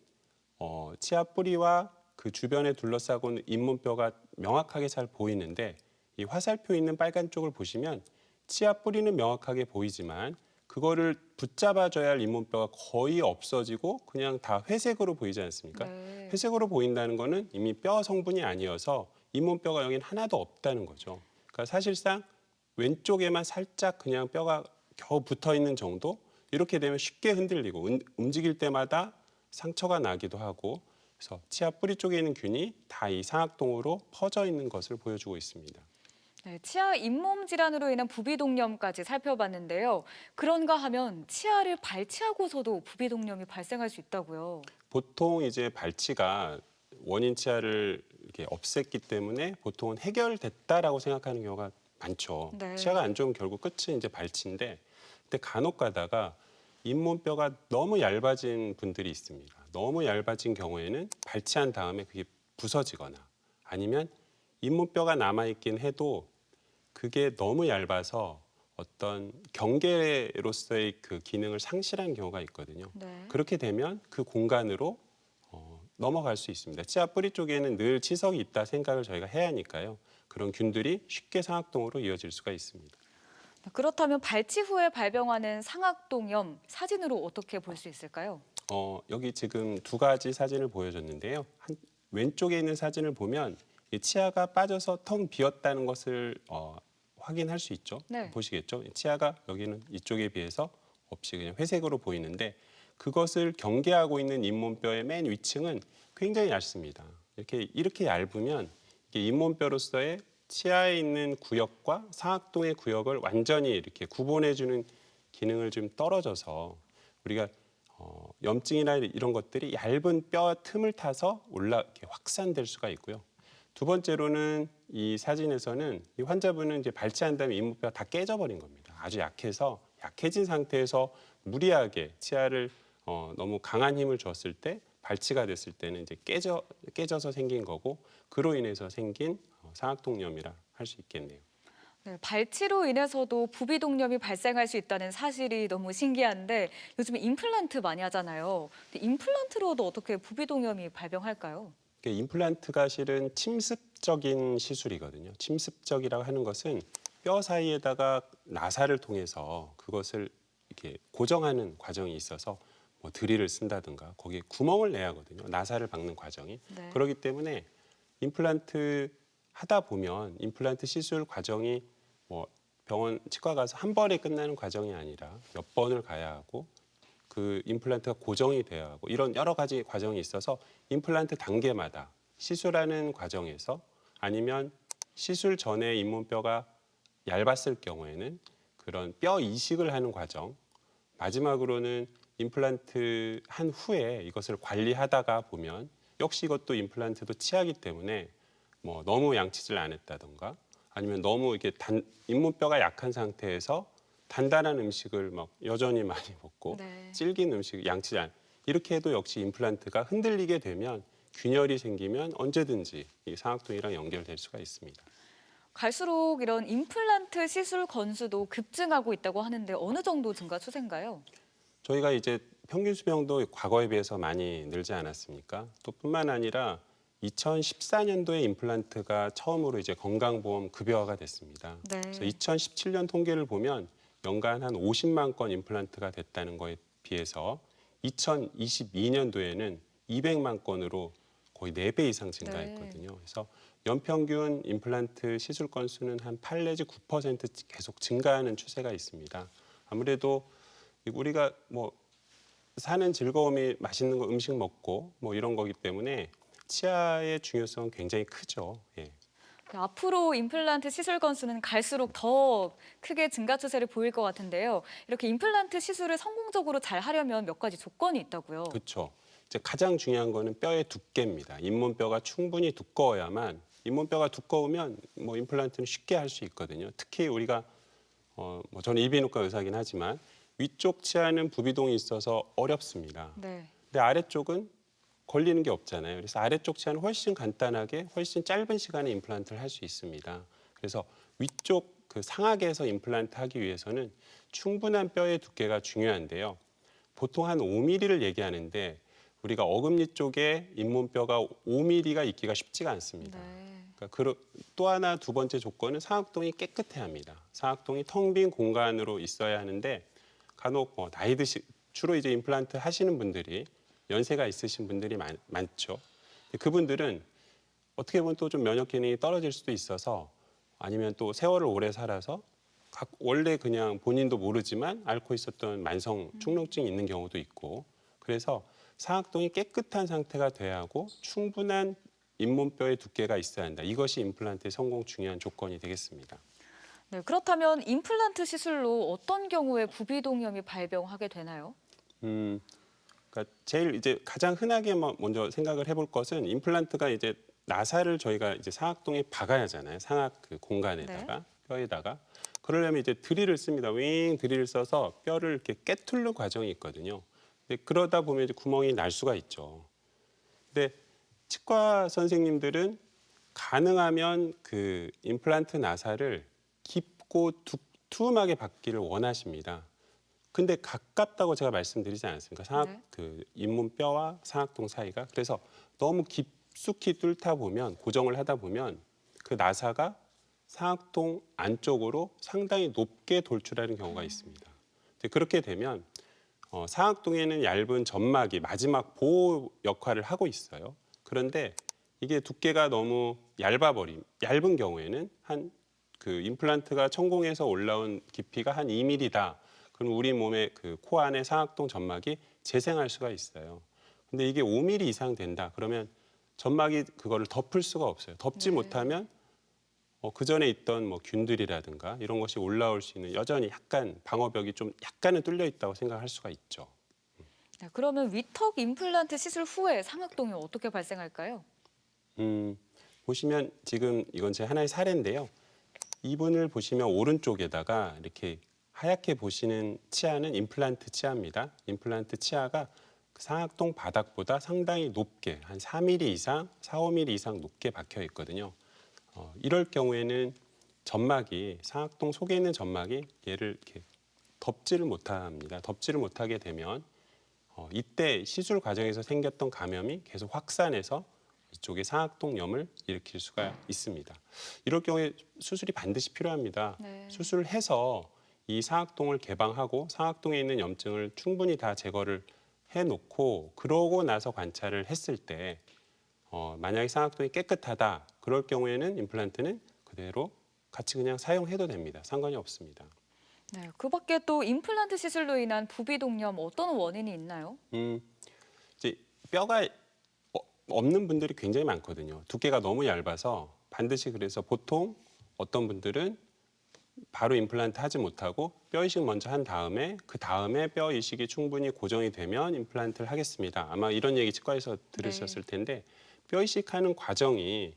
치아 뿌리와 그 주변에 둘러싸고 있는 잇몸뼈가 명확하게 잘 보이는데 이 화살표 있는 빨간 쪽을 보시면 치아 뿌리는 명확하게 보이지만 그거를 붙잡아줘야 할 잇몸뼈가 거의 없어지고 그냥 다 회색으로 보이지 않습니까?
네.
회색으로 보인다는 거는 이미 뼈 성분이 아니어서 잇몸뼈가 여긴 하나도 없다는 거죠. 그러니까 사실상 왼쪽에만 살짝 그냥 뼈가 겨우 붙어 있는 정도? 이렇게 되면 쉽게 흔들리고 움직일 때마다 상처가 나기도 하고 그래서 치아 뿌리 쪽에 있는 균이 다 이 상악동으로 퍼져 있는 것을 보여주고 있습니다.
네, 치아 잇몸 질환으로 인한 부비동염까지 살펴봤는데요. 그런가 하면 치아를 발치하고서도 부비동염이 발생할 수 있다고요.
보통 이제 발치가 원인 치아를 이렇게 없앴기 때문에 보통은 해결됐다라고 생각하는 경우가 많죠.
네.
치아가 안 좋으면 결국 끝은 이제 발치인데 근데 간혹 가다가 잇몸뼈가 너무 얇아진 분들이 있습니다. 너무 얇아진 경우에는 발치한 다음에 그게 부서지거나 아니면 잇몸뼈가 남아있긴 해도 그게 너무 얇아서 어떤 경계로서의 그 기능을 상실한 경우가 있거든요.
네.
그렇게 되면 그 공간으로 넘어갈 수 있습니다. 치아 뿌리 쪽에는 늘 치석이 있다 생각을 저희가 해야 하니까요. 그런 균들이 쉽게 상악동으로 이어질 수가 있습니다.
그렇다면 발치 후에 발병하는 상악동염 사진으로 어떻게 볼 수 있을까요?
여기 지금 두 가지 사진을 보여줬는데요. 왼쪽에 있는 사진을 보면 이 치아가 빠져서 텅 비었다는 것을 확인할 수 있죠.
네.
보시겠죠? 치아가 여기는 이쪽에 비해서 없이 그냥 회색으로 보이는데 그것을 경계하고 있는 잇몸뼈의 맨 위층은 굉장히 얇습니다. 이렇게 얇으면 이게 잇몸뼈로서의 치아에 있는 구역과 상악동의 구역을 완전히 이렇게 구분해주는 기능을 좀 떨어져서 우리가 염증이나 이런 것들이 얇은 뼈 틈을 타서 이렇게 확산될 수가 있고요. 두 번째로는 이 사진에서는 이 환자분은 이제 발치한 다음에 잇몸뼈가 다 깨져버린 겁니다. 아주 약해진 상태에서 무리하게 치아를 너무 강한 힘을 줬을 때 발치가 됐을 때는 이제 깨져서 생긴 거고 그로 인해서 생긴 상악동염이라 할 수 있겠네요.
네, 발치로 인해서도 부비동염이 발생할 수 있다는 사실이 너무 신기한데 요즘에 임플란트 많이 하잖아요. 근데 임플란트로도 어떻게 부비동염이 발병할까요?
임플란트가 실은 침습적인 시술이거든요. 침습적이라고 하는 것은 뼈 사이에다가 나사를 통해서 그것을 이렇게 고정하는 과정이 있어서 뭐 드릴을 쓴다든가 거기에 구멍을 내야 하거든요. 나사를 박는 과정이.
네.
그렇기 때문에 임플란트 하다 보면 임플란트 시술 과정이 뭐 병원 치과 가서 한 번에 끝나는 과정이 아니라 몇 번을 가야 하고 그 임플란트가 고정이 돼야 하고 이런 여러 가지 과정이 있어서 임플란트 단계마다 시술하는 과정에서 아니면 시술 전에 잇몸뼈가 얇았을 경우에는 그런 뼈 이식을 하는 과정, 마지막으로는 임플란트 한 후에 이것을 관리하다가 보면 역시 이것도 임플란트도 치아이기 때문에 뭐 너무 양치질 안 했다던가 아니면 너무 이게 잇몸뼈가 약한 상태에서 단단한 음식을 막 여전히 많이 먹고
네.
질긴 음식 양치질 안 이렇게 해도 역시 임플란트가 흔들리게 되면 균열이 생기면 언제든지 이 상악동이랑 연결될 수가 있습니다.
갈수록 이런 임플란트 시술 건수도 급증하고 있다고 하는데 어느 정도 증가 추세인가요?
저희가 이제 평균 수명도 과거에 비해서 많이 늘지 않았습니까? 또 뿐만 아니라 2014년도에 임플란트가 처음으로 이제 건강보험 급여화가 됐습니다.
네.
그래서 2017년 통계를 보면 연간 한 50만 건 임플란트가 됐다는 거에 비해서 2022년도에는 200만 건으로 거의 4배 이상 증가했거든요. 그래서 연평균 임플란트 시술 건수는 한 8 내지 9% 계속 증가하는 추세가 있습니다. 아무래도 우리가 뭐 사는 즐거움이 맛있는 거 음식 먹고 뭐 이런 거기 때문에 치아의 중요성은 굉장히 크죠. 예.
앞으로 임플란트 시술 건수는 갈수록 더 크게 증가 추세를 보일 것 같은데요. 이렇게 임플란트 시술을 성공적으로 잘 하려면 몇 가지 조건이 있다고요.
그렇죠. 이제 가장 중요한 거는 뼈의 두께입니다. 잇몸뼈가 충분히 두꺼워야만 잇몸뼈가 두꺼우면 뭐 임플란트는 쉽게 할 수 있거든요. 특히 우리가 뭐 저는 이비인후과 의사긴 하지만 위쪽 치아는 부비동이 있어서 어렵습니다.
네.
근데 아래쪽은 걸리는 게 없잖아요. 그래서 아래쪽 치아는 훨씬 간단하게 훨씬 짧은 시간에 임플란트를 할 수 있습니다. 그래서 위쪽 그 상악에서 임플란트 하기 위해서는 충분한 뼈의 두께가 중요한데요. 보통 한 5mm를 얘기하는데 우리가 어금니 쪽에 잇몸뼈가 5mm가 있기가 쉽지가 않습니다.
네.
그러니까 또 하나 두 번째 조건은 상악동이 깨끗해야 합니다. 상악동이 텅 빈 공간으로 있어야 하는데 간혹 나이 드시 주로 이제 임플란트 하시는 분들이 연세가 있으신 분들이 많죠. 그분들은 어떻게 보면 또 좀 면역 기능이 떨어질 수도 있어서 아니면 또 세월을 오래 살아서 원래 그냥 본인도 모르지만 앓고 있었던 만성 축농증이 있는 경우도 있고 그래서 상악동이 깨끗한 상태가 돼야 하고 충분한 잇몸뼈의 두께가 있어야 한다. 이것이 임플란트의 성공 중요한 조건이 되겠습니다.
네, 그렇다면 임플란트 시술로 어떤 경우에 부비동염이 발병하게 되나요?
그러니까 제일 이제 가장 흔하게 먼저 생각을 해볼 것은 임플란트가 이제 나사를 저희가 이제 상악동에 박아야 하잖아요. 상악 그 공간에다가 뼈에다가 그러려면 이제 드릴을 씁니다. 윙 드릴을 써서 뼈를 이렇게 깨뚫는 과정이 있거든요. 근데 그러다 보면 이제 구멍이 날 수가 있죠. 근데 치과 선생님들은 가능하면 그 임플란트 나사를 깊고 두툼하게 박기를 원하십니다. 근데 가깝다고 제가 말씀드리지 않았습니까?
네.
그 잇몸뼈와 상악동 사이가. 그래서 너무 깊숙이 뚫다 보면 고정을 하다 보면 그 나사가 상악동 안쪽으로 상당히 높게 돌출하는 경우가 있습니다. 그렇게 되면 상악동에는 얇은 점막이 마지막 보호 역할을 하고 있어요. 그런데 이게 두께가 너무 얇은 경우에는 그 임플란트가 천공에서 올라온 깊이가 한 2mm다. 그럼 우리 몸의 그 코 안에 상악동 점막이 재생할 수가 있어요. 근데 이게 5mm 이상 된다. 그러면 점막이 그거를 덮을 수가 없어요. 덮지 못하면 그 전에 있던 뭐 균들이라든가 이런 것이 올라올 수 있는 여전히 약간 방어벽이 좀 약간은 뚫려 있다고 생각할 수가 있죠.
네, 그러면 위턱 임플란트 시술 후에 상악동이 어떻게 발생할까요?
보시면 지금 이건 제 하나의 사례인데요. 이분을 보시면 오른쪽에다가 이렇게 하얗게 보시는 치아는 임플란트 치아입니다. 임플란트 치아가 상악동 바닥보다 상당히 높게 한 4mm 이상, 4, 5mm 이상 높게 박혀 있거든요. 이럴 경우에는 점막이 상악동 속에 있는 점막이 얘를 이렇게 덮지를 못합니다. 덮지를 못하게 되면 이때 시술 과정에서 생겼던 감염이 계속 확산해서 이쪽에 상악동염을 일으킬 수가 있습니다. 이럴 경우에 수술이 반드시 필요합니다.
네.
수술을 해서 이 상악동을 개방하고 상악동에 있는 염증을 충분히 다 제거를 해놓고 그러고 나서 관찰을 했을 때 만약에 상악동이 깨끗하다 그럴 경우에는 임플란트는 그대로 같이 그냥 사용해도 됩니다. 상관이 없습니다.
네, 그 밖에 또 임플란트 시술로 인한 부비동염 어떤 원인이 있나요?
이제 뼈가 없는 분들이 굉장히 많거든요. 두께가 너무 얇아서 반드시 그래서 보통 어떤 분들은 바로 임플란트 하지 못하고 뼈 이식 먼저 한 다음에 그 다음에 뼈 이식이 충분히 고정이 되면 임플란트를 하겠습니다. 아마 이런 얘기 치과에서 들으셨을 텐데 뼈 이식하는 과정이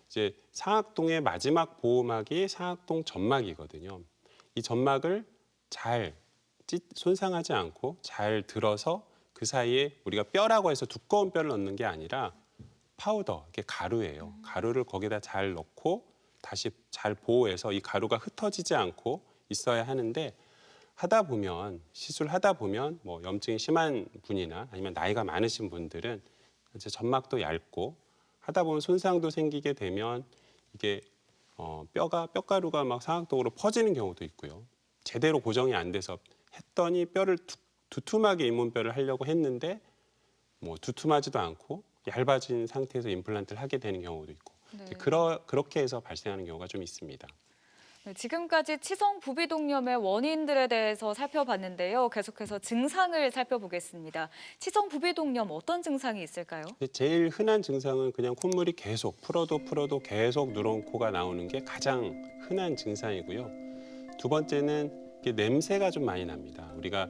이제 상악동의 마지막 보호막이 상악동 점막이거든요. 이 점막을 잘 손상하지 않고 잘 들어서 그 사이에 우리가 뼈라고 해서 두꺼운 뼈를 넣는 게 아니라 파우더, 이게 가루예요. 가루를 거기다 잘 넣고 다시 잘 보호해서 이 가루가 흩어지지 않고 있어야 하는데 하다 보면 시술하다 보면 뭐 염증이 심한 분이나 아니면 나이가 많으신 분들은 이제 점막도 얇고 하다 보면 손상도 생기게 되면 이게 뼈가루가 막 상악동으로 퍼지는 경우도 있고요. 제대로 고정이 안 돼서 했더니 뼈를 두툼하게 잇몸뼈를 하려고 했는데 뭐 두툼하지도 않고 얇아진 상태에서 임플란트를 하게 되는 경우도 있고 이제 그렇게 해서 발생하는 경우가 좀 있습니다.
네, 지금까지 치성 부비동염의 원인들에 대해서 살펴봤는데요. 계속해서 증상을 살펴보겠습니다. 치성 부비동염 어떤 증상이 있을까요?
제일 흔한 증상은 그냥 콧물이 계속 풀어도 계속 누런 코가 나오는 게 가장 흔한 증상이고요. 두 번째는 이게 냄새가 좀 많이 납니다. 우리가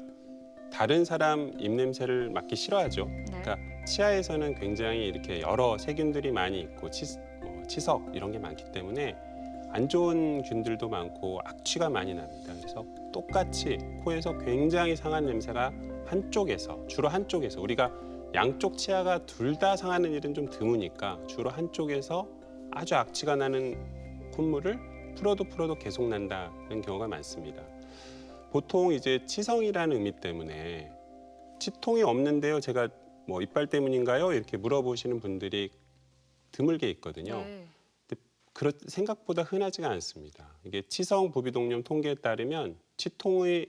다른 사람 입냄새를 맡기 싫어하죠. 그러니까 치아에서는 굉장히 이렇게 여러 세균들이 많이 있고 치석 이런 게 많기 때문에 안 좋은 균들도 많고 악취가 많이 납니다. 그래서 똑같이 코에서 굉장히 상한 냄새가 주로 한쪽에서 우리가 양쪽 치아가 둘 다 상하는 일은 좀 드무니까 주로 한쪽에서 아주 악취가 나는 콧물을 풀어도 계속 난다는 경우가 많습니다. 보통 이제 치성이라는 의미 때문에 치통이 없는데요. 제가 뭐 이빨 때문인가요? 이렇게 물어보시는 분들이 드물게 있거든요. 생각보다 흔하지가 않습니다. 이게 치성 부비동염 통계에 따르면 치통을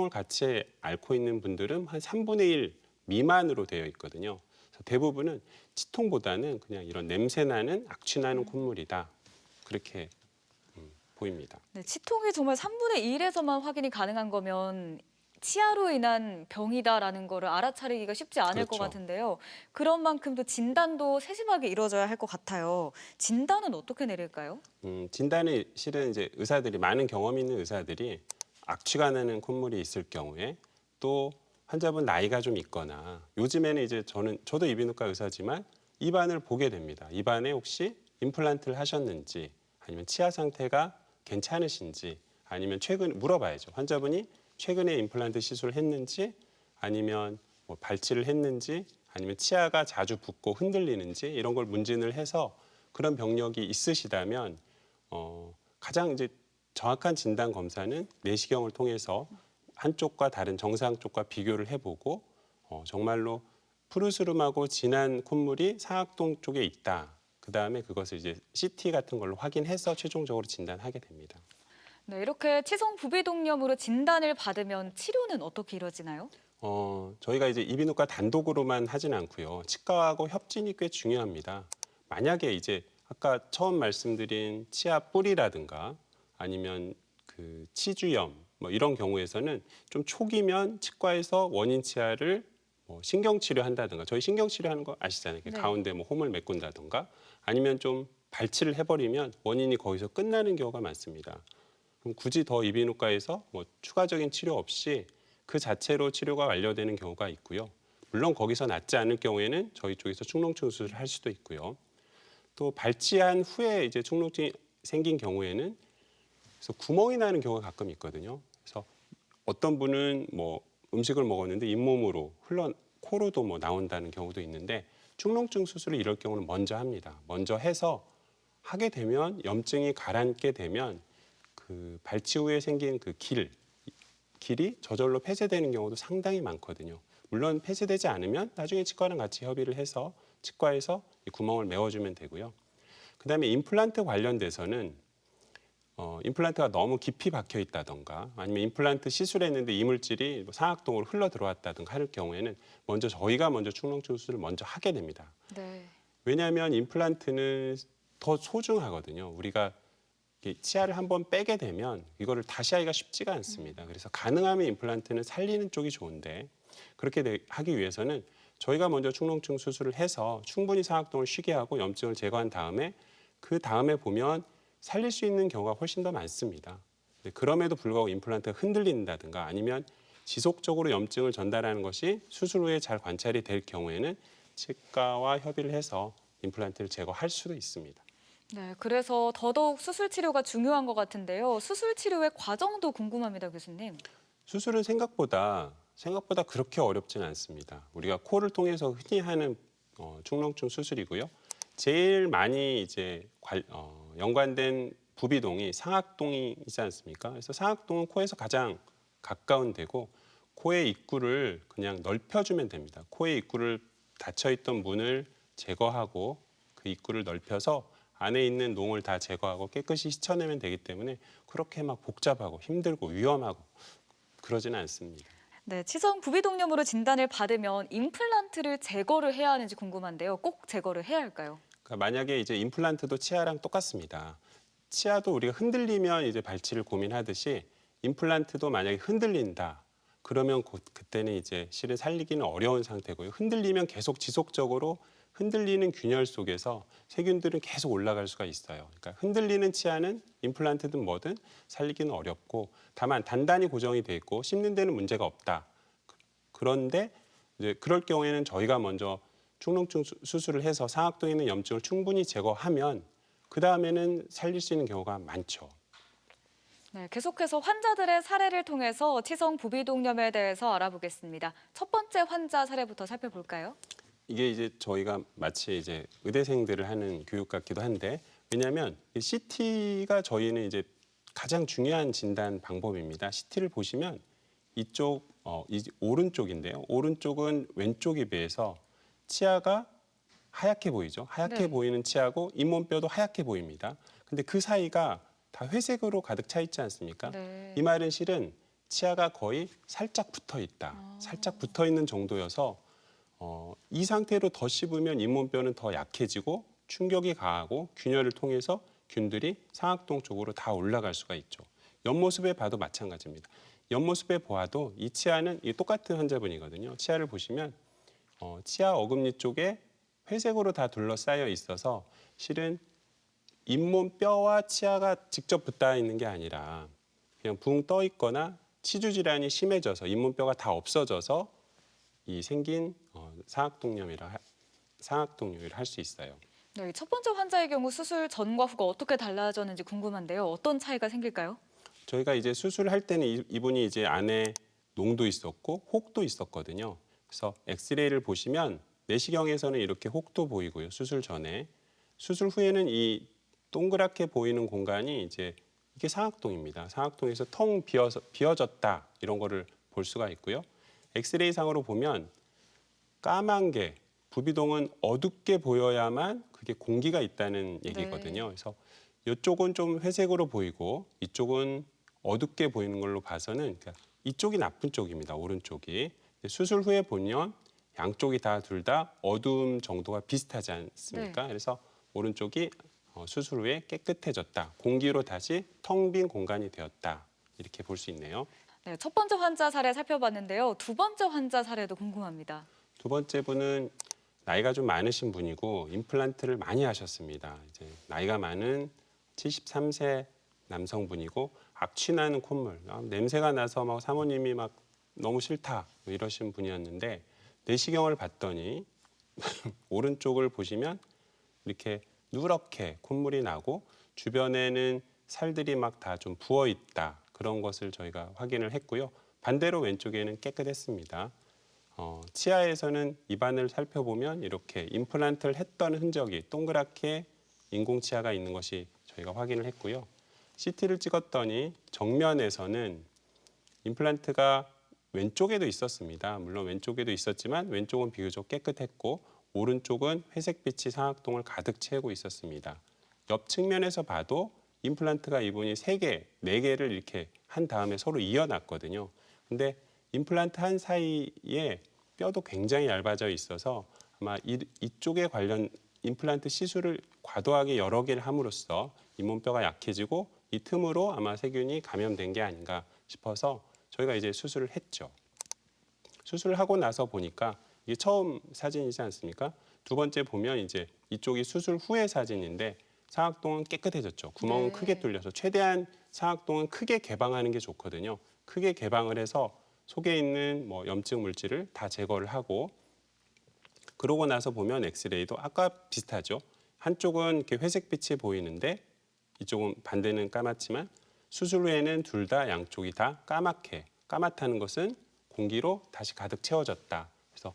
같이 앓고 있는 분들은 한 3분의 1 미만으로 되어 있거든요. 그래서 대부분은 치통보다는 그냥 이런 냄새나는 악취나는 콧물이다. 그렇게 보입니다.
네, 치통이 정말 3분의 1에서만 확인이 가능한 거면 치아로 인한 병이다라는 거를 알아차리기가 쉽지 않을 것
그렇죠.
같은데요. 그런 만큼 또 진단도 세심하게 이루어져야 할 것 같아요. 진단은 어떻게 내릴까요?
진단은 실은 이제 많은 경험 있는 의사들이 악취가 나는 콧물이 있을 경우에 또 환자분 나이가 좀 있거나 요즘에는 이제 저도 이비인후과 의사지만 입안을 보게 됩니다. 입안에 혹시 임플란트를 하셨는지 아니면 치아 상태가 괜찮으신지 아니면 물어봐야죠. 환자분이 최근에 임플란트 시술을 했는지 아니면 뭐 발치를 했는지 아니면 치아가 자주 붓고 흔들리는지 이런 걸 문진을 해서 그런 병력이 있으시다면 가장 이제 정확한 진단 검사는 내시경을 통해서 한쪽과 다른 정상 쪽과 비교를 해보고 정말로 푸르스름하고 진한 콧물이 상악동 쪽에 있다. 그 다음에 그것을 이제 CT 같은 걸로 확인해서 최종적으로 진단하게 됩니다.
네, 이렇게 치성 부비동염으로 진단을 받으면 치료는 어떻게 이루어지나요?
저희가 이제 이비인후과 단독으로만 하진 않고요. 치과하고 협진이 꽤 중요합니다. 만약에 이제 아까 처음 말씀드린 치아 뿌리라든가 아니면 그 치주염 뭐 이런 경우에서는 좀 초기면 치과에서 원인 치아를 신경 치료한다든가 저희 신경 치료하는 거 아시잖아요.
네.
가운데 뭐 홈을 메꾼다든가 아니면 좀 발치를 해버리면 원인이 거기서 끝나는 경우가 많습니다. 그럼 굳이 더 이비인후과에서 뭐 추가적인 치료 없이 그 자체로 치료가 완료되는 경우가 있고요. 물론 거기서 낫지 않을 경우에는 저희 쪽에서 축농증 수술을 할 수도 있고요. 또 발치한 후에 이제 축농증이 생긴 경우에는 그래서 구멍이 나는 경우가 가끔 있거든요. 그래서 어떤 분은 뭐 음식을 먹었는데 잇몸으로 코로도 뭐 나온다는 경우도 있는데 축농증 수술을 이럴 경우는 먼저 합니다. 먼저 해서 하게 되면 염증이 가라앉게 되면 그 발치 후에 생긴 그 길이 저절로 폐쇄되는 경우도 상당히 많거든요. 물론 폐쇄되지 않으면 나중에 치과랑 같이 협의를 해서 치과에서 이 구멍을 메워주면 되고요. 그다음에 임플란트 관련돼서는 임플란트가 너무 깊이 박혀 있다던가 아니면 임플란트 시술했는데 이물질이 뭐 상악동으로 흘러 들어왔다든가 할 경우에는 저희가 먼저 축농증 수술을 먼저 하게 됩니다.
네.
왜냐하면 임플란트는 더 소중하거든요. 우리가 치아를 한번 빼게 되면 이거를 다시 하기가 쉽지가 않습니다. 그래서 가능하면 임플란트는 살리는 쪽이 좋은데 그렇게 하기 위해서는 저희가 먼저 축농증 수술을 해서 충분히 상악동을 쉬게 하고 염증을 제거한 다음에 그 다음에 보면 살릴 수 있는 경우가 훨씬 더 많습니다. 그럼에도 불구하고 임플란트가 흔들린다든가 아니면 지속적으로 염증을 전달하는 것이 수술 후에 잘 관찰이 될 경우에는 치과와 협의를 해서 임플란트를 제거할 수도 있습니다.
네, 그래서 더더욱 수술 치료가 중요한 것 같은데요. 수술 치료의 과정도 궁금합니다, 교수님.
수술은 생각보다 그렇게 어렵지는 않습니다. 우리가 코를 통해서 흔히 하는 축농증 수술이고요. 제일 많이 이제 연관된 부비동이 상악동이 있지 않습니까? 그래서 상악동은 코에서 가장 가까운 데고 코의 입구를 그냥 넓혀주면 됩니다. 코의 입구를 닫혀있던 문을 제거하고 그 입구를 넓혀서 안에 있는 농을 다 제거하고 깨끗이 씻어내면 되기 때문에 그렇게 막 복잡하고 힘들고 위험하고 그러지는 않습니다.
네, 치성 부비동염으로 진단을 받으면 임플란트를 제거를 해야 하는지 궁금한데요. 꼭 제거를 해야 할까요?
그러니까 만약에 이제 임플란트도 치아랑 똑같습니다. 치아도 우리가 흔들리면 이제 발치를 고민하듯이 임플란트도 만약에 흔들린다. 그러면 그때는 이제 실은 살리기는 어려운 상태고요. 흔들리면 계속 지속적으로 흔들리는 균열 속에서 세균들은 계속 올라갈 수가 있어요. 그러니까 흔들리는 치아는 임플란트든 뭐든 살리기는 어렵고 다만 단단히 고정이 돼 있고 씹는 데는 문제가 없다. 그런데 이제 그럴 경우에는 저희가 먼저 축농증 수술을 해서 상악동에 있는 염증을 충분히 제거하면 그 다음에는 살릴 수 있는 경우가 많죠.
네, 계속해서 환자들의 사례를 통해서 치성 부비동염에 대해서 알아보겠습니다. 첫 번째 환자 사례부터 살펴볼까요?
이게 이제 저희가 마치 이제 의대생들을 하는 교육 같기도 한데 왜냐하면 CT가 저희는 이제 가장 중요한 진단 방법입니다. CT를 보시면 이쪽 오른쪽인데요. 오른쪽은 왼쪽에 비해서 치아가 하얗게 보이죠. 하얗게
네.
보이는 치아고 잇몸뼈도 하얗게 보입니다. 근데 그 사이가 다 회색으로 가득 차 있지 않습니까?
네.
이 말은 실은 치아가 거의 살짝 붙어 있다. 살짝 붙어 있는 정도여서 이 상태로 더 씹으면 잇몸뼈는 더 약해지고 충격이 가하고 균열을 통해서 균들이 상악동 쪽으로 다 올라갈 수가 있죠. 옆모습에 봐도 마찬가지입니다. 옆모습에 보아도 이 치아는 똑같은 환자분이거든요. 치아를 보시면 치아 어금니 쪽에 회색으로 다 둘러싸여 있어서 실은 잇몸뼈와 치아가 직접 붙어 있는 게 아니라 그냥 붕 떠 있거나 치주 질환이 심해져서 잇몸뼈가 다 없어져서 이 생긴 상악동염이라 할 수 있어요.
네, 첫 번째 환자의 경우 수술 전과 후가 어떻게 달라졌는지 궁금한데요. 어떤 차이가 생길까요?
저희가 이제 수술을 할 때는 이분이 이제 안에 농도 있었고 혹도 있었거든요. 그래서 엑스레이를 보시면 내시경에서는 이렇게 혹도 보이고요. 수술 전에. 수술 후에는 이 동그랗게 보이는 공간이 이제 이게 상악동입니다. 상악동에서 텅 비어졌다 이런 거를 볼 수가 있고요. 엑스레이 상으로 보면 까만 게 부비동은 어둡게 보여야만 그게 공기가 있다는 얘기거든요. 그래서 이쪽은 좀 회색으로 보이고 이쪽은 어둡게 보이는 걸로 봐서는 그러니까 이쪽이 나쁜 쪽입니다. 오른쪽이. 수술 후에 보면 양쪽이 둘 다 어두움 정도가 비슷하지 않습니까?
네.
그래서 오른쪽이 수술 후에 깨끗해졌다. 공기로 다시 텅 빈 공간이 되었다. 이렇게 볼 수 있네요.
네, 첫 번째 환자 사례 살펴봤는데요. 두 번째 환자 사례도 궁금합니다.
두 번째 분은 나이가 좀 많으신 분이고 임플란트를 많이 하셨습니다. 이제 나이가 많은 73세 남성분이고 악취나는 콧물, 냄새가 나서 막 사모님이 막 너무 싫다 이러신 분이었는데 내시경을 봤더니 오른쪽을 보시면 이렇게 누렇게 콧물이 나고 주변에는 살들이 막 다 좀 부어 있다 그런 것을 저희가 확인을 했고요. 반대로 왼쪽에는 깨끗했습니다. 치아에서는 입안을 살펴보면 이렇게 임플란트를 했던 흔적이 동그랗게 인공치아가 있는 것이 저희가 확인을 했고요. CT를 찍었더니 정면에서는 임플란트가 왼쪽에도 있었습니다. 물론 왼쪽에도 있었지만 왼쪽은 비교적 깨끗했고 오른쪽은 회색빛이 상악동을 가득 채우고 있었습니다. 옆 측면에서 봐도 임플란트가 이분이 3개, 4개를 이렇게 한 다음에 서로 이어놨거든요. 근데 임플란트 한 사이에 뼈도 굉장히 얇아져 있어서 아마 이쪽에 관련 임플란트 시술을 과도하게 여러 개를 함으로써 잇몸뼈가 약해지고 이 틈으로 아마 세균이 감염된 게 아닌가 싶어서 저희가 이제 수술을 했죠. 수술을 하고 나서 보니까 이게 처음 사진이지 않습니까? 두 번째 보면 이제 이쪽이 수술 후의 사진인데 상악동은 깨끗해졌죠. 구멍은
네.
크게 뚫려서 최대한 상악동은 크게 개방하는 게 좋거든요. 크게 개방을 해서 속에 있는 뭐 염증 물질을 다 제거를 하고 그러고 나서 보면 엑스레이도 아까 비슷하죠. 한쪽은 이렇게 회색빛이 보이는데 이쪽은 반대는 까맣지만 수술 후에는 둘 다 양쪽이 다 까맣게 까맣다는 것은 공기로 다시 가득 채워졌다. 그래서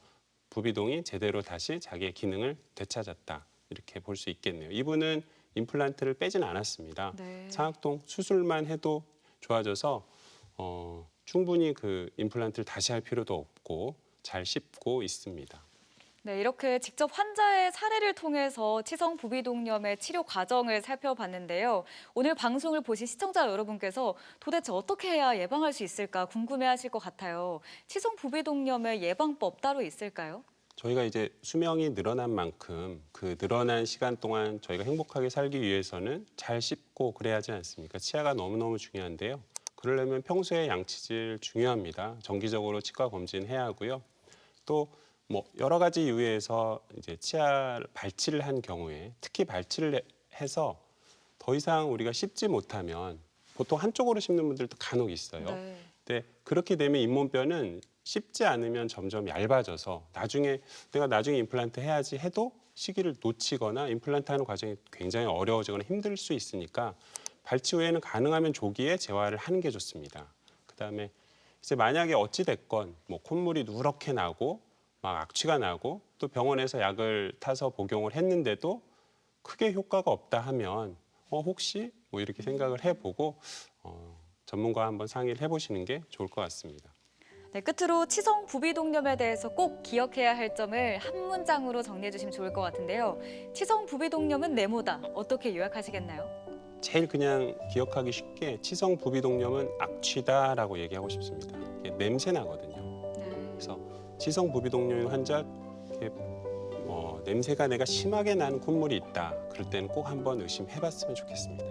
부비동이 제대로 다시 자기의 기능을 되찾았다. 이렇게 볼 수 있겠네요. 이분은 임플란트를 빼진 않았습니다.
네.
상악동 수술만 해도 좋아져서 충분히 그 임플란트를 다시 할 필요도 없고 잘 씹고 있습니다.
네, 이렇게 직접 환자의 사례를 통해서 치성 부비동염의 치료 과정을 살펴봤는데요. 오늘 방송을 보신 시청자 여러분께서 도대체 어떻게 해야 예방할 수 있을까 궁금해하실 것 같아요. 치성 부비동염의 예방법 따로 있을까요?
저희가 이제 수명이 늘어난 만큼 그 늘어난 시간 동안 저희가 행복하게 살기 위해서는 잘 씹고 그래야 하지 않습니까? 치아가 너무너무 중요한데요. 그러려면 평소에 양치질 중요합니다. 정기적으로 치과 검진해야 하고요. 또 뭐 여러 가지 이유에서 이제 치아 발치를 한 경우에 특히 발치를 해서 더 이상 우리가 씹지 못하면 보통 한쪽으로 씹는 분들도 간혹 있어요.
네.
근데 그렇게 되면 잇몸뼈는 씹지 않으면 점점 얇아져서 내가 나중에 임플란트 해야지 해도 시기를 놓치거나 임플란트 하는 과정이 굉장히 어려워지거나 힘들 수 있으니까 발치 후에는 가능하면 조기에 재활을 하는 게 좋습니다. 그다음에 이제 만약에 어찌 됐건 뭐 콧물이 누렇게 나고 막 악취가 나고 또 병원에서 약을 타서 복용을 했는데도 크게 효과가 없다 하면 혹시 뭐 이렇게 생각을 해보고 전문가와 한번 상의를 해보시는 게 좋을 것 같습니다.
네, 끝으로 치성 부비동염에 대해서 꼭 기억해야 할 점을 한 문장으로 정리해 주시면 좋을 것 같은데요. 치성 부비동염은 네모다. 어떻게 요약하시겠나요?
제일 그냥 기억하기 쉽게 치성 부비동염은 악취다라고 얘기하고 싶습니다. 이게 냄새 나거든요.
네.
그래서 치성 부비동염 환자 냄새가 내가 심하게 나는 콧물이 있다. 그럴 때는 꼭 한번 의심해봤으면 좋겠습니다.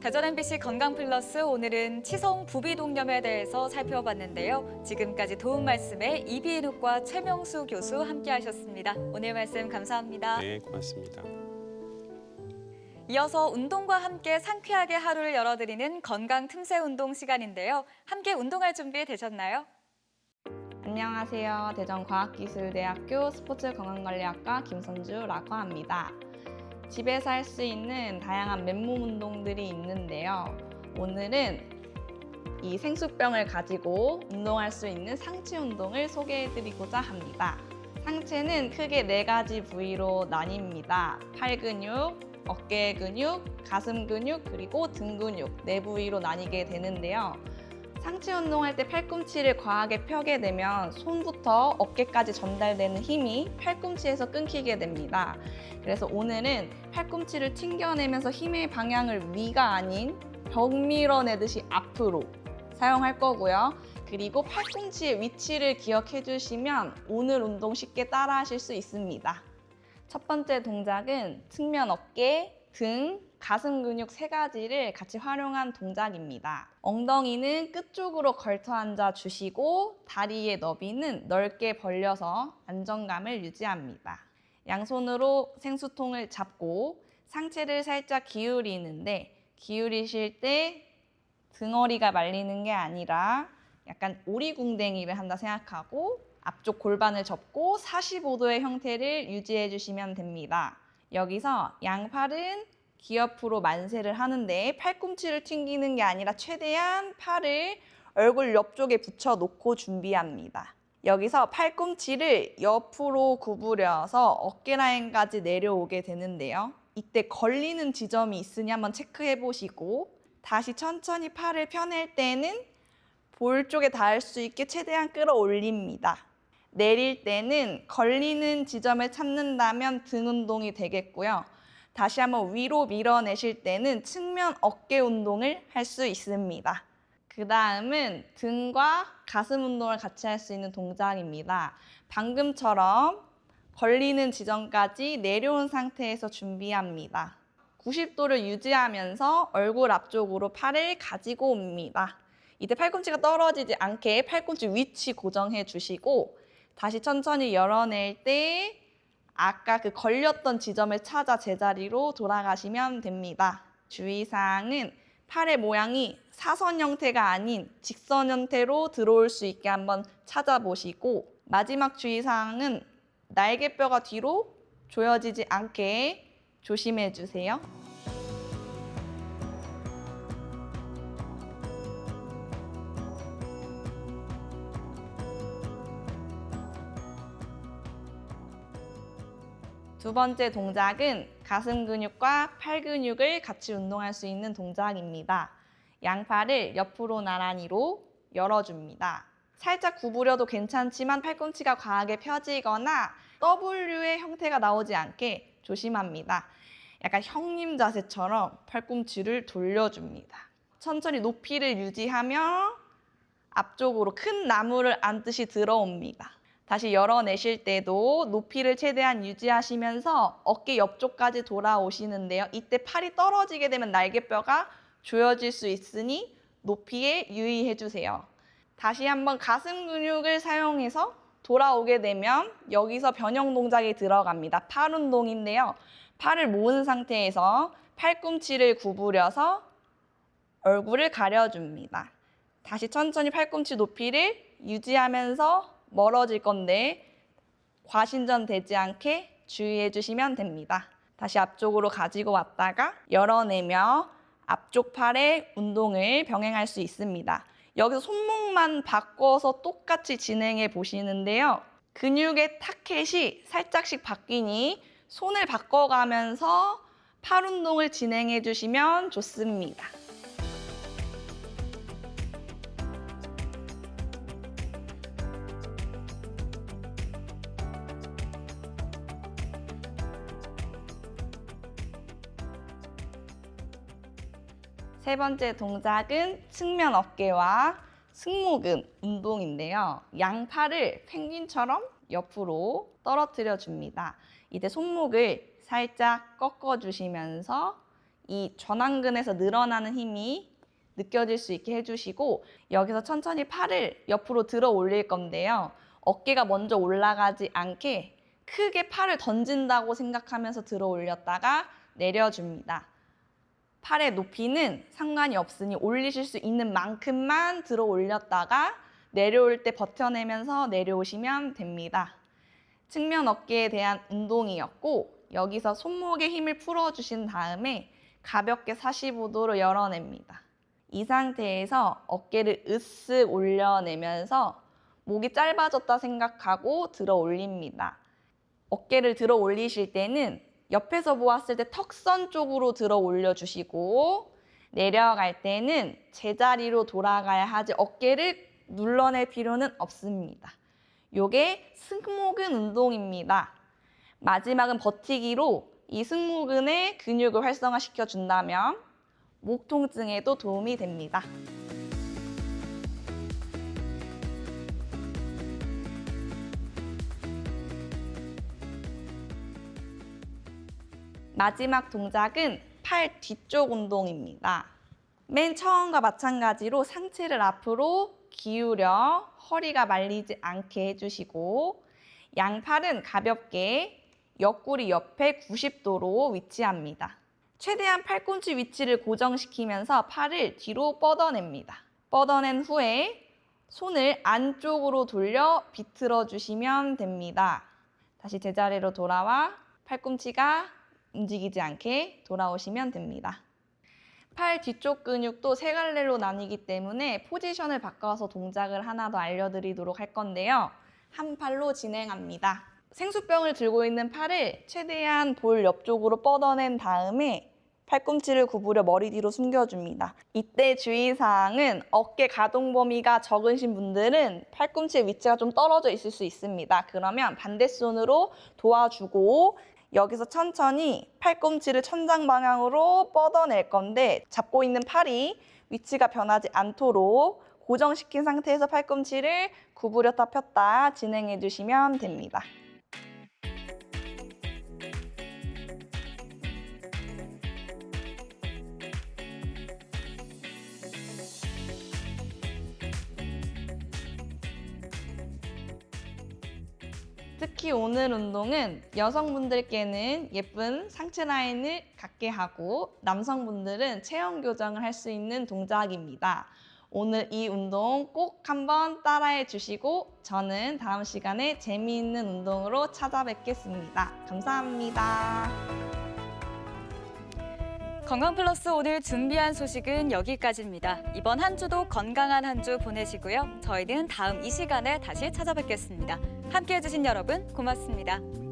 대전 MBC 건강플러스 오늘은 치성 부비동염에 대해서 살펴봤는데요. 지금까지 도움 말씀에 이비인후과 최명수 교수 함께하셨습니다. 오늘 말씀 감사합니다.
네, 고맙습니다.
이어서 운동과 함께 상쾌하게 하루를 열어드리는 건강 틈새 운동 시간인데요. 함께 운동할 준비 되셨나요?
안녕하세요. 대전과학기술대학교 스포츠건강관리학과 김선주라고 합니다. 집에서 할 수 있는 다양한 맨몸 운동들이 있는데요. 오늘은 이 생수병을 가지고 운동할 수 있는 상체 운동을 소개해드리고자 합니다. 상체는 크게 4가지 부위로 나뉩니다. 팔 근육, 어깨 근육, 가슴 근육, 그리고 등 근육 4부위로 나뉘게 되는데요. 상체 운동할 때 팔꿈치를 과하게 펴게 되면 손부터 어깨까지 전달되는 힘이 팔꿈치에서 끊기게 됩니다. 그래서 오늘은 팔꿈치를 튕겨내면서 힘의 방향을 위가 아닌 벽 밀어내듯이 앞으로 사용할 거고요. 그리고 팔꿈치의 위치를 기억해 주시면 오늘 운동 쉽게 따라 하실 수 있습니다. 첫 번째 동작은 측면 어깨, 등, 가슴 근육 3가지를 같이 활용한 동작입니다. 엉덩이는 끝쪽으로 걸터 앉아 주시고 다리의 너비는 넓게 벌려서 안정감을 유지합니다. 양손으로 생수통을 잡고 상체를 살짝 기울이는데 기울이실 때 등허리가 말리는 게 아니라 약간 오리궁뎅이를 한다 생각하고 앞쪽 골반을 접고 45도의 형태를 유지해 주시면 됩니다. 여기서 양팔은 귀 옆으로 만세를 하는데 팔꿈치를 튕기는 게 아니라 최대한 팔을 얼굴 옆쪽에 붙여놓고 준비합니다. 여기서 팔꿈치를 옆으로 구부려서 어깨 라인까지 내려오게 되는데요. 이때 걸리는 지점이 있으니 한번 체크해 보시고 다시 천천히 팔을 펴낼 때는 볼 쪽에 닿을 수 있게 최대한 끌어올립니다. 내릴 때는 걸리는 지점을 찾는다면 등 운동이 되겠고요. 다시 한번 위로 밀어내실 때는 측면 어깨 운동을 할 수 있습니다. 그 다음은 등과 가슴 운동을 같이 할 수 있는 동작입니다. 방금처럼 걸리는 지점까지 내려온 상태에서 준비합니다. 90도를 유지하면서 얼굴 앞쪽으로 팔을 가지고 옵니다. 이때 팔꿈치가 떨어지지 않게 팔꿈치 위치 고정해 주시고 다시 천천히 열어낼 때 아까 그 걸렸던 지점을 찾아 제자리로 돌아가시면 됩니다. 주의사항은 팔의 모양이 사선 형태가 아닌 직선 형태로 들어올 수 있게 한번 찾아보시고, 마지막 주의사항은 날개뼈가 뒤로 조여지지 않게 조심해 주세요. 두 번째 동작은 가슴 근육과 팔 근육을 같이 운동할 수 있는 동작입니다. 양팔을 옆으로 나란히로 열어줍니다. 살짝 구부려도 괜찮지만 팔꿈치가 과하게 펴지거나 W의 형태가 나오지 않게 조심합니다. 약간 형님 자세처럼 팔꿈치를 돌려줍니다. 천천히 높이를 유지하며 앞쪽으로 큰 나무를 안듯이 들어옵니다. 다시 열어내실 때도 높이를 최대한 유지하시면서 어깨 옆쪽까지 돌아오시는데요. 이때 팔이 떨어지게 되면 날개뼈가 조여질 수 있으니 높이에 유의해 주세요. 다시 한번 가슴 근육을 사용해서 돌아오게 되면 여기서 변형 동작이 들어갑니다. 팔 운동인데요. 팔을 모은 상태에서 팔꿈치를 구부려서 얼굴을 가려줍니다. 다시 천천히 팔꿈치 높이를 유지하면서 멀어질 건데 과신전 되지 않게 주의해 주시면 됩니다. 다시 앞쪽으로 가지고 왔다가 열어내며 앞쪽 팔의 운동을 병행할 수 있습니다. 여기서 손목만 바꿔서 똑같이 진행해 보시는데요. 근육의 타켓이 살짝씩 바뀌니 손을 바꿔가면서 팔 운동을 진행해 주시면 좋습니다. 세 번째 동작은 측면 어깨와 승모근 운동인데요. 양팔을 펭귄처럼 옆으로 떨어뜨려 줍니다. 이때 손목을 살짝 꺾어 주시면서 이 전완근에서 늘어나는 힘이 느껴질 수 있게 해주시고, 여기서 천천히 팔을 옆으로 들어 올릴 건데요. 어깨가 먼저 올라가지 않게 크게 팔을 던진다고 생각하면서 들어 올렸다가 내려줍니다. 팔의 높이는 상관이 없으니 올리실 수 있는 만큼만 들어 올렸다가 내려올 때 버텨내면서 내려오시면 됩니다. 측면 어깨에 대한 운동이었고, 여기서 손목에 힘을 풀어주신 다음에 가볍게 45도로 열어냅니다. 이 상태에서 어깨를 으쓱 올려내면서 목이 짧아졌다 생각하고 들어 올립니다. 어깨를 들어 올리실 때는 옆에서 보았을 때 턱선 쪽으로 들어 올려주시고, 내려갈 때는 제자리로 돌아가야 하지 어깨를 눌러낼 필요는 없습니다. 요게 승모근 운동입니다. 마지막은 버티기로 이 승모근의 근육을 활성화시켜 준다면 목 통증에도 도움이 됩니다. 마지막 동작은 팔 뒤쪽 운동입니다. 맨 처음과 마찬가지로 상체를 앞으로 기울여 허리가 말리지 않게 해주시고, 양팔은 가볍게 옆구리 옆에 90도로 위치합니다. 최대한 팔꿈치 위치를 고정시키면서 팔을 뒤로 뻗어냅니다. 뻗어낸 후에 손을 안쪽으로 돌려 비틀어 주시면 됩니다. 다시 제자리로 돌아와 팔꿈치가 움직이지 않게 돌아오시면 됩니다. 팔 뒤쪽 근육도 세 갈래로 나뉘기 때문에 포지션을 바꿔서 동작을 하나 더 알려드리도록 할 건데요. 한 팔로 진행합니다. 생수병을 들고 있는 팔을 최대한 볼 옆쪽으로 뻗어낸 다음에 팔꿈치를 구부려 머리 뒤로 숨겨줍니다. 이때 주의사항은 어깨 가동 범위가 적으신 분들은 팔꿈치의 위치가 좀 떨어져 있을 수 있습니다. 그러면 반대손으로 도와주고, 여기서 천천히 팔꿈치를 천장 방향으로 뻗어낼 건데, 잡고 있는 팔이 위치가 변하지 않도록 고정시킨 상태에서 팔꿈치를 구부렸다 폈다 진행해 주시면 됩니다. 특히 오늘 운동은 여성분들께는 예쁜 상체 라인을 갖게 하고 남성분들은 체형 교정을 할 수 있는 동작입니다. 오늘 이 운동 꼭 한번 따라해 주시고 저는 다음 시간에 재미있는 운동으로 찾아뵙겠습니다. 감사합니다.
건강플러스 오늘 준비한 소식은 여기까지입니다. 이번 한 주도 건강한 한 주 보내시고요. 저희는 다음 이 시간에 다시 찾아뵙겠습니다. 함께해 주신 여러분 고맙습니다.